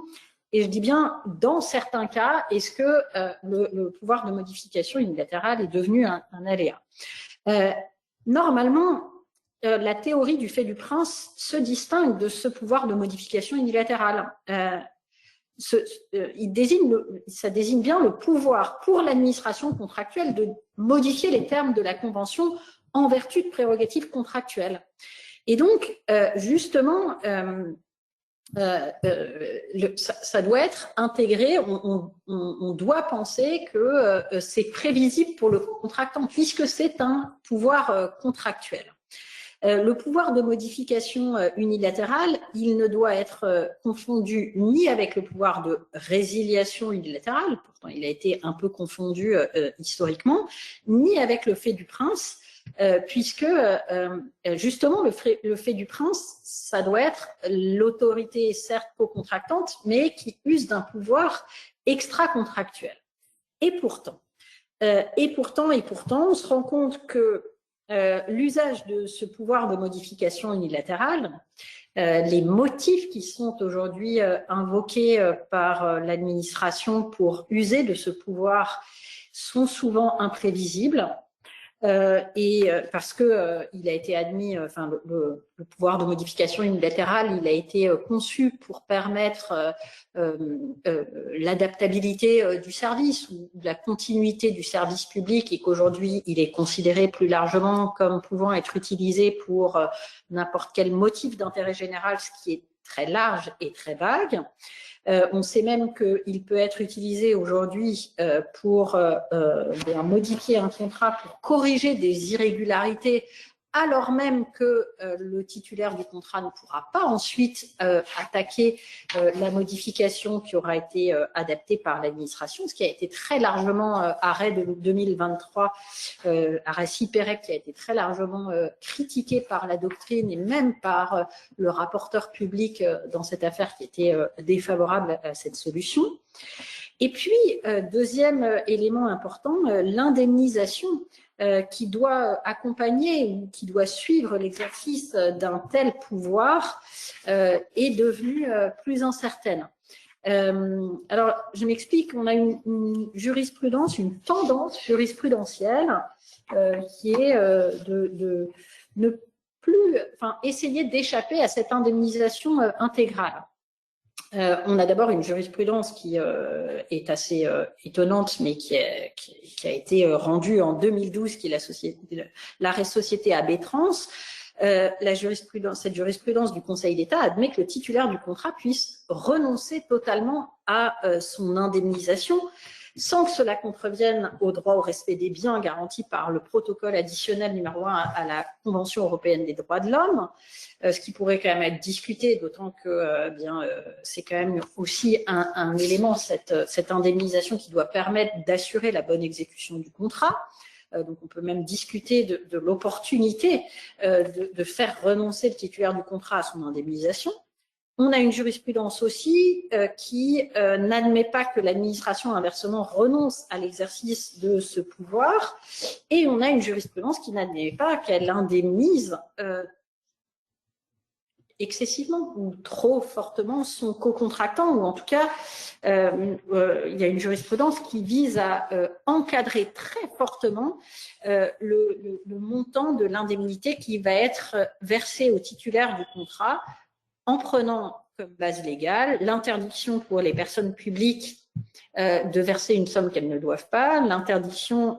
et je dis bien dans certains cas, est-ce que le pouvoir de modification unilatérale est devenu un aléa. Normalement, la théorie du fait du prince se distingue de ce pouvoir de modification unilatérale. Ça désigne bien le pouvoir pour l'administration contractuelle de modifier les termes de la convention en vertu de prérogatives contractuelles. Et donc, justement, ça doit être intégré, on doit penser que c'est prévisible pour le contractant puisque c'est un pouvoir contractuel. Le pouvoir de modification unilatérale, il ne doit être confondu ni avec le pouvoir de résiliation unilatérale, pourtant il a été un peu confondu historiquement, ni avec le fait du prince, puisque justement le fait du prince, ça doit être l'autorité certes co-contractante, mais qui use d'un pouvoir extra-contractuel. Et pourtant, on se rend compte que l'usage de ce pouvoir de modification unilatérale, les motifs qui sont aujourd'hui invoqués par l'administration pour user de ce pouvoir sont souvent imprévisibles. parce que il a été admis, enfin le pouvoir de modification unilatérale, il a été conçu pour permettre l'adaptabilité du service ou la continuité du service public, et qu'aujourd'hui il est considéré plus largement comme pouvant être utilisé pour n'importe quel motif d'intérêt général, ce qui est très large et très vague. On sait même qu'il peut être utilisé aujourd'hui pour modifier un contrat pour corriger des irrégularités, alors même que le titulaire du contrat ne pourra pas ensuite attaquer la modification qui aura été adaptée par l'administration, ce qui a été très largement, arrêt de 2023, arrêt Sipérec, qui a été très largement critiqué par la doctrine et même par le rapporteur public dans cette affaire, qui était défavorable à cette solution. Et puis, deuxième élément important, l'indemnisation qui doit accompagner ou qui doit suivre l'exercice d'un tel pouvoir est devenue plus incertaine. Alors, je m'explique, on a une jurisprudence, une tendance jurisprudentielle qui est de ne plus, essayer d'échapper à cette indemnisation intégrale. On a d'abord une jurisprudence qui est assez étonnante, mais qui a été rendue en 2012, qui est l'arrêt Société AB Trans. Cette jurisprudence du Conseil d'État admet que le titulaire du contrat puisse renoncer totalement à son indemnisation, sans que cela contrevienne au droit au respect des biens garantis par le protocole additionnel numéro 1 à la Convention européenne des droits de l'homme, ce qui pourrait quand même être discuté, d'autant que c'est quand même aussi un élément, cette indemnisation, qui doit permettre d'assurer la bonne exécution du contrat. Donc on peut même discuter de l'opportunité de faire renoncer le titulaire du contrat à son indemnisation. On a une jurisprudence aussi qui n'admet pas que l'administration inversement renonce à l'exercice de ce pouvoir, et on a une jurisprudence qui n'admet pas qu'elle indemnise excessivement ou trop fortement son co-contractant, ou en tout cas il y a une jurisprudence qui vise à encadrer très fortement le montant de l'indemnité qui va être versée au titulaire du contrat, en prenant comme base légale l'interdiction pour les personnes publiques de verser une somme qu'elles ne doivent pas, l'interdiction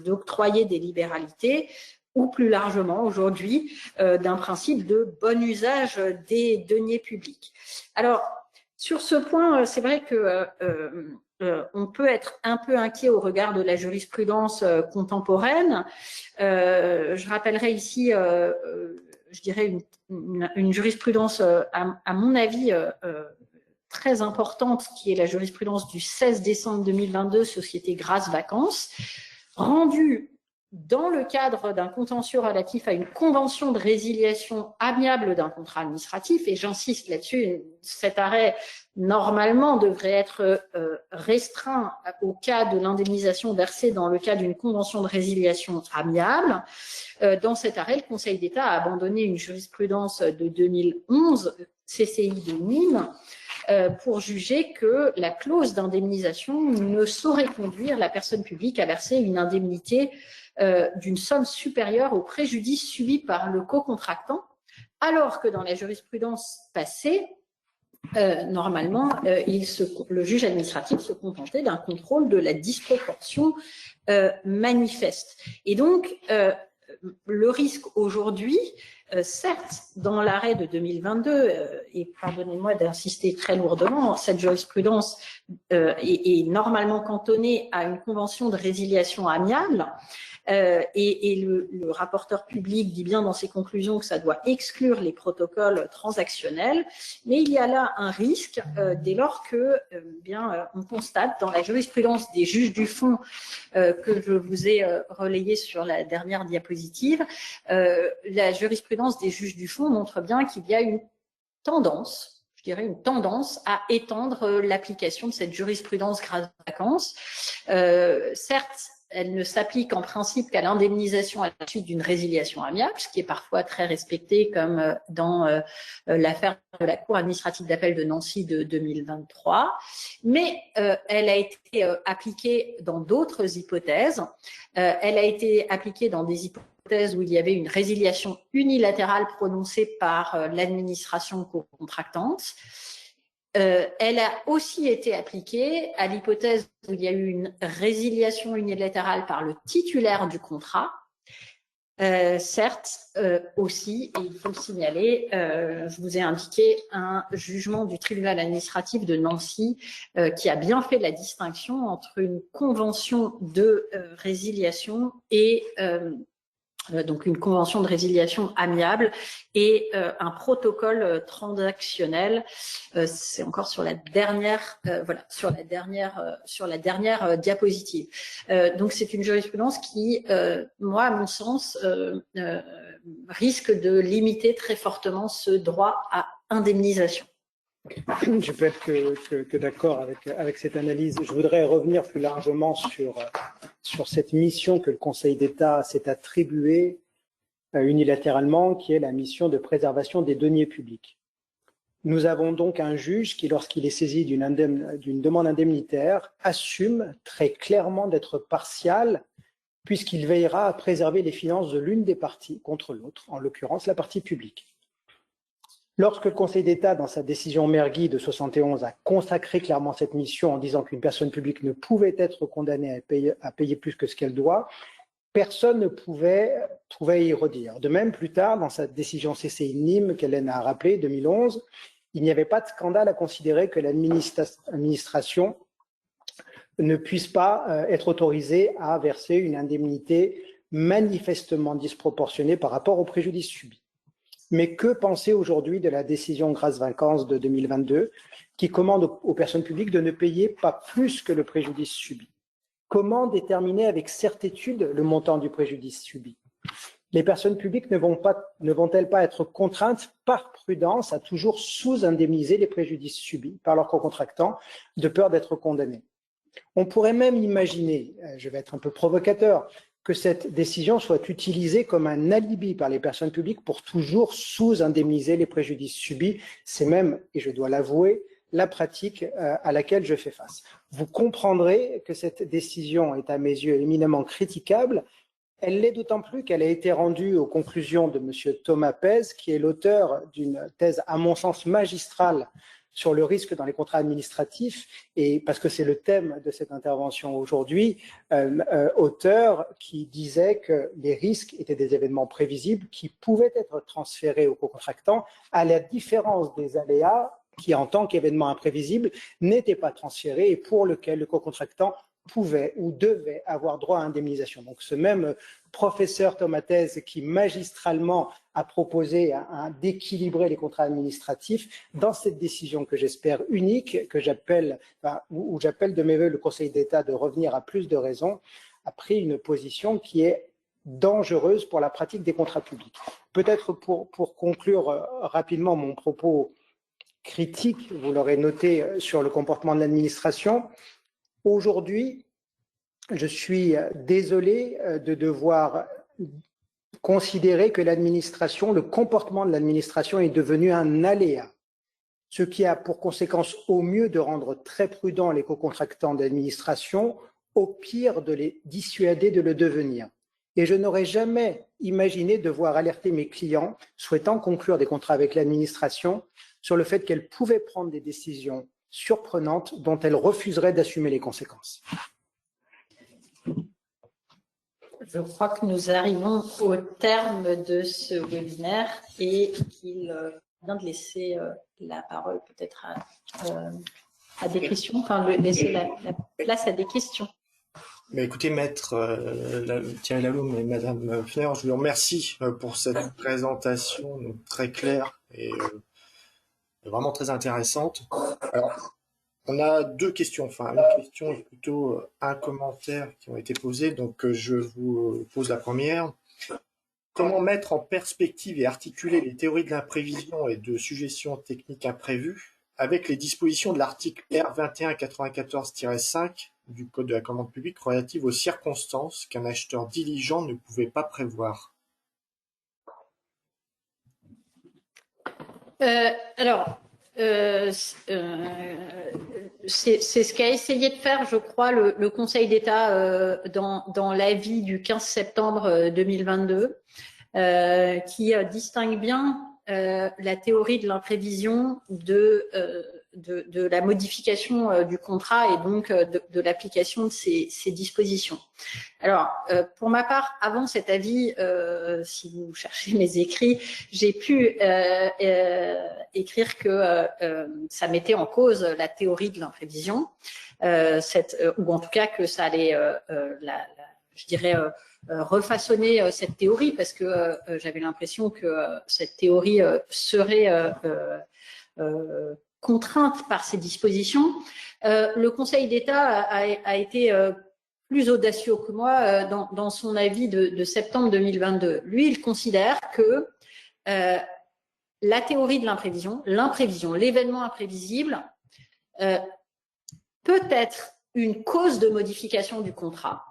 d'octroyer des libéralités, ou plus largement aujourd'hui d'un principe de bon usage des deniers publics. Alors, sur ce point, c'est vrai que on peut être un peu inquiet au regard de la jurisprudence contemporaine. Je rappellerai ici, je dirais, une jurisprudence, à mon avis, très importante, qui est la jurisprudence du 16 décembre 2022, Société Grâce Vacances, rendue dans le cadre d'un contentieux relatif à une convention de résiliation amiable d'un contrat administratif, et j'insiste là-dessus, cet arrêt normalement devrait être restreint au cas de l'indemnisation versée dans le cas d'une convention de résiliation amiable. Dans cet arrêt, le Conseil d'État a abandonné une jurisprudence de 2011, CCI de Nîmes, pour juger que la clause d'indemnisation ne saurait conduire la personne publique à verser une indemnité d'une somme supérieure au préjudice subi par le co-contractant, alors que dans la jurisprudence passée, normalement, le juge administratif se contentait d'un contrôle de la disproportion manifeste. Et donc, le risque aujourd'hui, certes, dans l'arrêt de 2022, et pardonnez-moi d'insister très lourdement, cette jurisprudence est normalement cantonnée à une convention de résiliation amiable, et le rapporteur public dit bien dans ses conclusions que ça doit exclure les protocoles transactionnels, mais il y a là un risque dès lors que on constate dans la jurisprudence des juges du fond que je vous ai relayé sur la dernière diapositive, la jurisprudence des juges du fond montre bien qu'il y a une tendance, je dirais une tendance à étendre l'application de cette jurisprudence grâce vacances. Certes, elle ne s'applique en principe qu'à l'indemnisation à la suite d'une résiliation amiable, ce qui est parfois très respecté, comme dans l'affaire de la Cour administrative d'appel de Nancy de 2023. Mais elle a été appliquée dans d'autres hypothèses. Elle a été appliquée dans des hypothèses où il y avait une résiliation unilatérale prononcée par l'administration co-contractante. Elle a aussi été appliquée à l'hypothèse où il y a eu une résiliation unilatérale par le titulaire du contrat. Certes, aussi, et il faut le signaler, je vous ai indiqué un jugement du tribunal administratif de Nancy qui a bien fait la distinction entre une convention de résiliation et donc une convention de résiliation amiable et un protocole transactionnel. C'est encore sur la dernière, voilà, sur la dernière diapositive. Donc c'est une jurisprudence qui, moi, à mon sens, risque de limiter très fortement ce droit à indemnisation. Je peux être que d'accord avec cette analyse. Je voudrais revenir plus largement sur cette mission que le Conseil d'État s'est attribuée unilatéralement, qui est la mission de préservation des deniers publics. Nous avons donc un juge qui, lorsqu'il est saisi d'une demande indemnitaire, assume très clairement d'être partial, puisqu'il veillera à préserver les finances de l'une des parties contre l'autre, en l'occurrence la partie publique. Lorsque le Conseil d'État, dans sa décision Mergui de 71, a consacré clairement cette mission en disant qu'une personne publique ne pouvait être condamnée à payer plus que ce qu'elle doit, personne ne pouvait y redire. De même, plus tard, dans sa décision CCI Nîmes, qu'Hélène a rappelé, 2011, il n'y avait pas de scandale à considérer que l'administration ne puisse pas être autorisée à verser une indemnité manifestement disproportionnée par rapport au préjudice subi. Mais que penser aujourd'hui de la décision Grace-Vacances de 2022 qui commande aux personnes publiques de ne payer pas plus que le préjudice subi? Comment déterminer avec certitude le montant du préjudice subi? Les personnes publiques ne vont-elles pas être contraintes par prudence à toujours sous-indemniser les préjudices subis par leurs co-contractants de peur d'être condamnés? On pourrait même imaginer, je vais être un peu provocateur, que cette décision soit utilisée comme un alibi par les personnes publiques pour toujours sous-indemniser les préjudices subis. C'est même, et je dois l'avouer, la pratique à laquelle je fais face. Vous comprendrez que cette décision est à mes yeux éminemment critiquable. Elle l'est d'autant plus qu'elle a été rendue aux conclusions de M. Thomas Pez, qui est l'auteur d'une thèse, à mon sens, magistrale sur le risque dans les contrats administratifs, et parce que c'est le thème de cette intervention aujourd'hui, auteur qui disait que les risques étaient des événements prévisibles qui pouvaient être transférés aux co-contractants, à la différence des aléas qui, en tant qu'événements imprévisibles, n'étaient pas transférés et pour lequel le co-contractant pouvait ou devait avoir droit à indemnisation. Donc ce même professeur Thomas Pez qui magistralement a proposé d'équilibrer les contrats administratifs dans cette décision que j'espère unique, que j'appelle, où j'appelle de mes voeux le Conseil d'État de revenir à plus de raison, a pris une position qui est dangereuse pour la pratique des contrats publics. Peut-être pour conclure rapidement mon propos critique, vous l'aurez noté, sur le comportement de l'administration. Aujourd'hui, je suis désolé de devoir considérer que l'administration, le comportement de l'administration est devenu un aléa, ce qui a pour conséquence au mieux de rendre très prudents les co-contractants d'administration, au pire de les dissuader de le devenir. Et je n'aurais jamais imaginé devoir alerter mes clients souhaitant conclure des contrats avec l'administration sur le fait qu'elle pouvait prendre des décisions surprenantes dont elle refuserait d'assumer les conséquences. Je crois que nous arrivons au terme de ce webinaire et qu'il vient de laisser la parole peut-être à des questions, enfin laisser la place à des questions. Mais écoutez, Maître Thierry Laloum et Madame Fner, je vous remercie pour cette présentation très claire et vraiment très intéressante. Alors, on a deux questions, enfin une question et plutôt un commentaire qui ont été posés, donc je vous pose la première. Comment mettre en perspective et articuler les théories de l'imprévision et de suggestions techniques imprévues avec les dispositions de l'article R2194-5 du Code de la commande publique relative aux circonstances qu'un acheteur diligent ne pouvait pas prévoir. C'est ce qu'a essayé de faire, je crois, le Conseil d'État dans l'avis du 15 septembre 2022, qui distingue bien la théorie de l'imprévision de la modification du contrat et donc de l'application de ces dispositions. Alors, pour ma part, avant cet avis, si vous cherchez mes écrits, j'ai pu écrire que ça mettait en cause la théorie de l'imprévision, ou en tout cas que ça allait, je dirais, refaçonner cette théorie, parce que j'avais l'impression que cette théorie serait contrainte par ces dispositions. Le Conseil d'État a été plus audacieux que moi dans son avis de septembre 2022. Lui, il considère que la théorie de l'imprévision, l'événement imprévisible, peut être une cause de modification du contrat.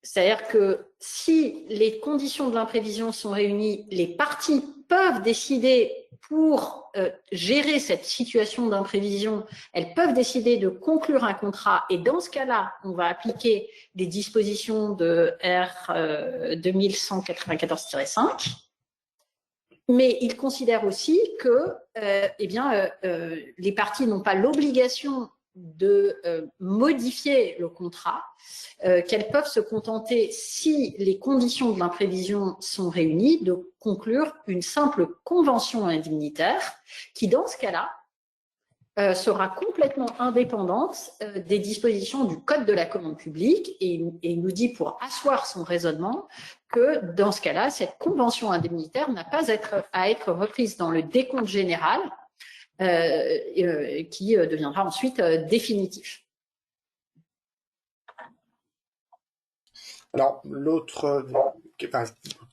C'est-à-dire que si les conditions de l'imprévision sont réunies, les parties peuvent décider pour gérer cette situation d'imprévision, elles peuvent décider de conclure un contrat et dans ce cas-là, on va appliquer les dispositions de R 2194-5. Mais il considère aussi que les parties n'ont pas l'obligation de modifier le contrat, qu'elles peuvent se contenter, si les conditions de l'imprévision sont réunies, de conclure une simple convention indemnitaire qui, dans ce cas-là, sera complètement indépendante des dispositions du Code de la commande publique, et il nous dit, pour asseoir son raisonnement, que dans ce cas-là, cette convention indemnitaire n'a pas à être reprise dans le décompte général, qui deviendra ensuite définitif. Alors,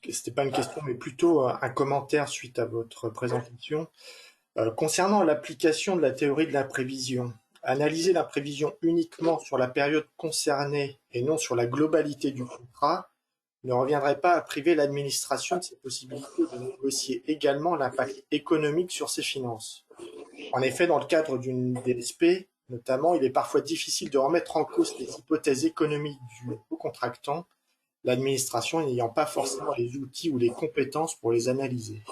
c'était pas une question, mais plutôt un commentaire suite à votre présentation. Concernant l'application de la théorie de l'imprévision, analyser l'imprévision uniquement sur la période concernée et non sur la globalité du contrat ne reviendrait pas à priver l'administration de ses possibilités de négocier également l'impact économique sur ses finances. En effet, dans le cadre d'une DSP, notamment, il est parfois difficile de remettre en cause les hypothèses économiques du contractant, l'administration n'ayant pas forcément les outils ou les compétences pour les analyser.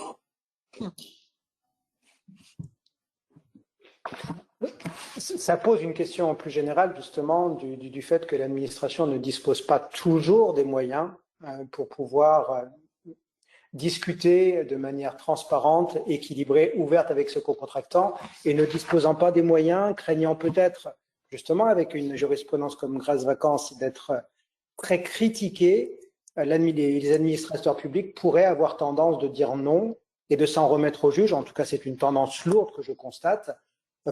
Ça pose une question plus générale, justement, du fait que l'administration ne dispose pas toujours des moyens pour pouvoir discuter de manière transparente, équilibrée, ouverte avec ce co-contractant, et ne disposant pas des moyens, craignant peut-être, justement, avec une jurisprudence comme Grâce Vacances, d'être très critiqué, les administrateurs publics pourraient avoir tendance de dire non et de s'en remettre au juge. En tout cas, c'est une tendance lourde que je constate,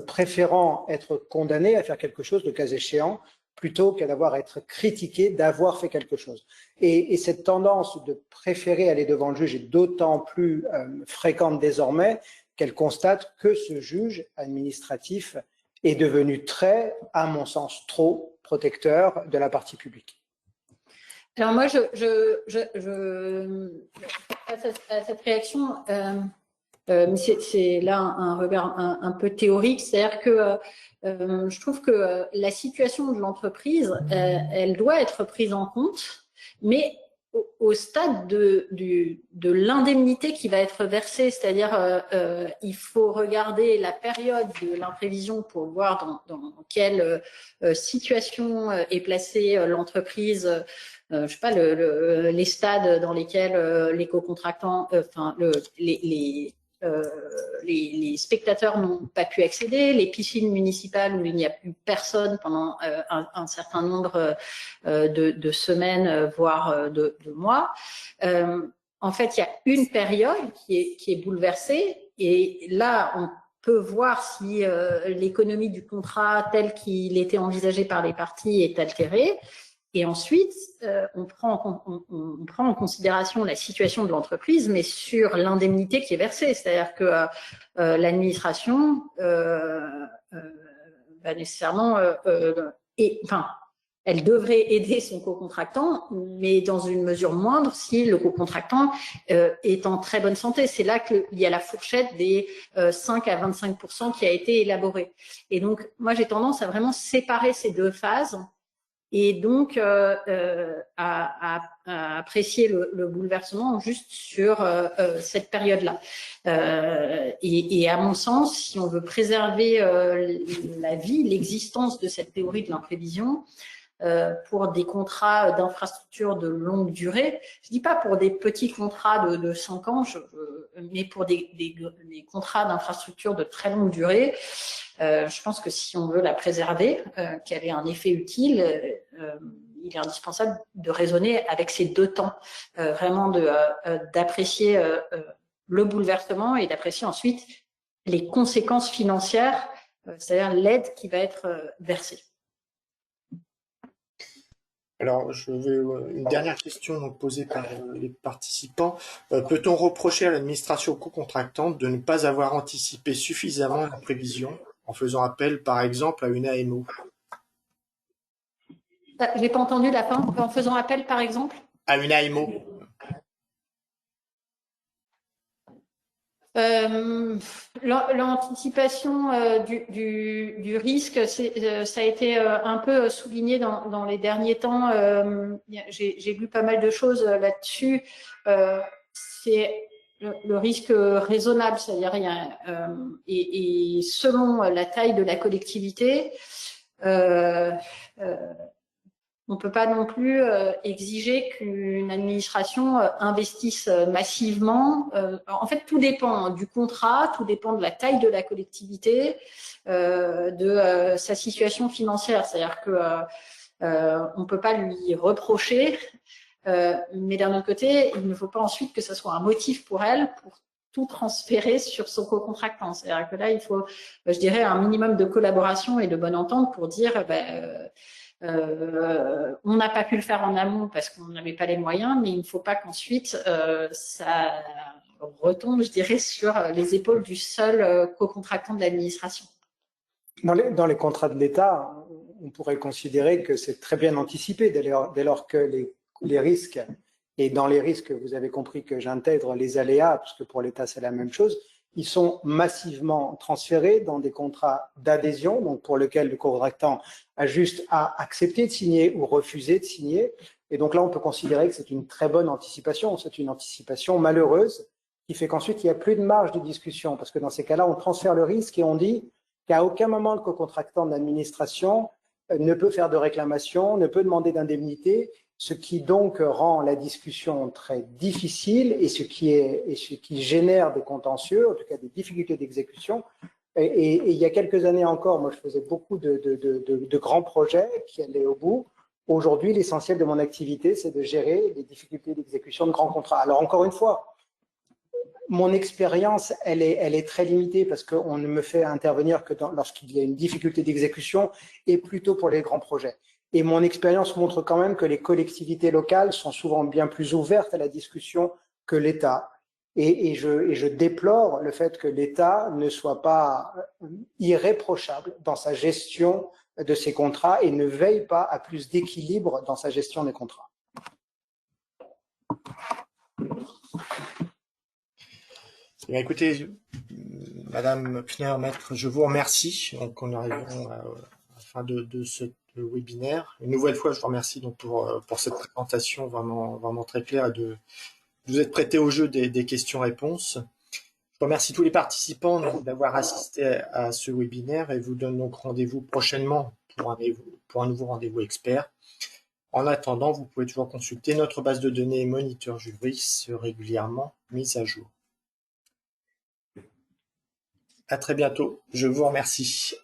préférant être condamné à faire quelque chose, le cas échéant, plutôt qu'à d'avoir à être critiqué d'avoir fait quelque chose. Et cette tendance de préférer aller devant le juge est d'autant plus fréquente désormais qu'elle constate que ce juge administratif est devenu très, à mon sens, trop protecteur de la partie publique. Alors moi, face à cette réaction, c'est là un regard un peu théorique, c'est-à-dire que je trouve que la situation de l'entreprise, elle doit être prise en compte, mais au stade de l'indemnité qui va être versée, c'est-à-dire il faut regarder la période de l'imprévision pour voir dans quelle situation est placée l'entreprise. Je sais pas, les stades dans lesquels les co-contractants, les spectateurs n'ont pas pu accéder, les piscines municipales où il n'y a plus personne pendant un certain nombre de semaines, voire de mois. En fait, il y a une période qui est bouleversée, et là, on peut voir si l'économie du contrat tel qu'il était envisagé par les parties est altérée. Et ensuite, on prend en considération la situation de l'entreprise, mais sur l'indemnité qui est versée. C'est-à-dire que l'administration va nécessairement enfin, elle devrait aider son co-contractant, mais dans une mesure moindre si le co-contractant est en très bonne santé. C'est là qu'il y a la fourchette des 5 à 25% qui a été élaborée. Et donc, moi, j'ai tendance à vraiment séparer ces deux phases et donc à apprécier le bouleversement juste sur cette période-là. Et à mon sens, si on veut préserver la vie, l'existence de cette théorie de l'imprévision, pour des contrats d'infrastructure de longue durée, je dis pas pour des petits contrats de 5 ans, mais pour des contrats d'infrastructure de très longue durée, je pense que si on veut la préserver, qu'elle ait un effet utile, il est indispensable de raisonner avec ces deux temps, vraiment d'apprécier le bouleversement et d'apprécier ensuite les conséquences financières, c'est-à-dire l'aide qui va être versée. Alors, une dernière question donc, posée par les participants. Peut-on reprocher à l'administration co-contractante de ne pas avoir anticipé suffisamment la prévision en faisant appel, par exemple, à une AMO? Je n'ai pas entendu la fin. En faisant appel, par exemple? À une AMO. L'anticipation du risque, ça a été un peu souligné dans les derniers temps. J'ai lu pas mal de choses là-dessus. C'est le risque raisonnable, c'est-à-dire et selon la taille de la collectivité, on ne peut pas non plus exiger qu'une administration investisse massivement. En fait, tout dépend du contrat, tout dépend de la taille de la collectivité, de sa situation financière. C'est-à-dire que on ne peut pas lui reprocher, mais d'un autre côté, il ne faut pas ensuite que ce soit un motif pour elle pour tout transférer sur son co-contractant. C'est-à-dire que là, il faut, je dirais, un minimum de collaboration et de bonne entente pour dire on n'a pas pu le faire en amont parce qu'on n'avait pas les moyens, mais il ne faut pas qu'ensuite ça retombe, je dirais, sur les épaules du seul co-contractant de l'administration. Dans les contrats de l'État, on pourrait considérer que c'est très bien anticipé dès lors que les risques, et dans les risques, vous avez compris que j'intègre les aléas, puisque pour l'État c'est la même chose, ils sont massivement transférés dans des contrats d'adhésion, donc pour lesquels le contractant a juste à accepter de signer ou refuser de signer. Et donc là, on peut considérer que c'est une très bonne anticipation. C'est une anticipation malheureuse qui fait qu'ensuite, il n'y a plus de marge de discussion, parce que dans ces cas-là, on transfère le risque et on dit qu'à aucun moment le co-contractant de l'administration ne peut faire de réclamation, ne peut demander d'indemnité, ce qui donc rend la discussion très difficile et ce qui génère des contentieux, en tout cas des difficultés d'exécution. Et il y a quelques années encore, moi je faisais beaucoup de grands projets qui allaient au bout. Aujourd'hui, l'essentiel de mon activité, c'est de gérer les difficultés d'exécution de grands contrats. Alors encore une fois, mon expérience, elle est très limitée parce qu'on ne me fait intervenir que lorsqu'il y a une difficulté d'exécution et plutôt pour les grands projets. Et mon expérience montre quand même que les collectivités locales sont souvent bien plus ouvertes à la discussion que l'État. Et je déplore le fait que l'État ne soit pas irréprochable dans sa gestion de ses contrats et ne veille pas à plus d'équilibre dans sa gestion des contrats. Bien, écoutez, Madame Pfner-Maître, je vous remercie. Donc, on arrive à la fin de ce webinaire. Une nouvelle fois, je vous remercie donc pour cette présentation vraiment très claire et de vous être prêté au jeu des questions-réponses. Je remercie tous les participants d'avoir assisté à ce webinaire et vous donne donc rendez-vous prochainement pour un nouveau rendez-vous expert. En attendant, vous pouvez toujours consulter notre base de données Moniteur Juris régulièrement mise à jour. À très bientôt. Je vous remercie.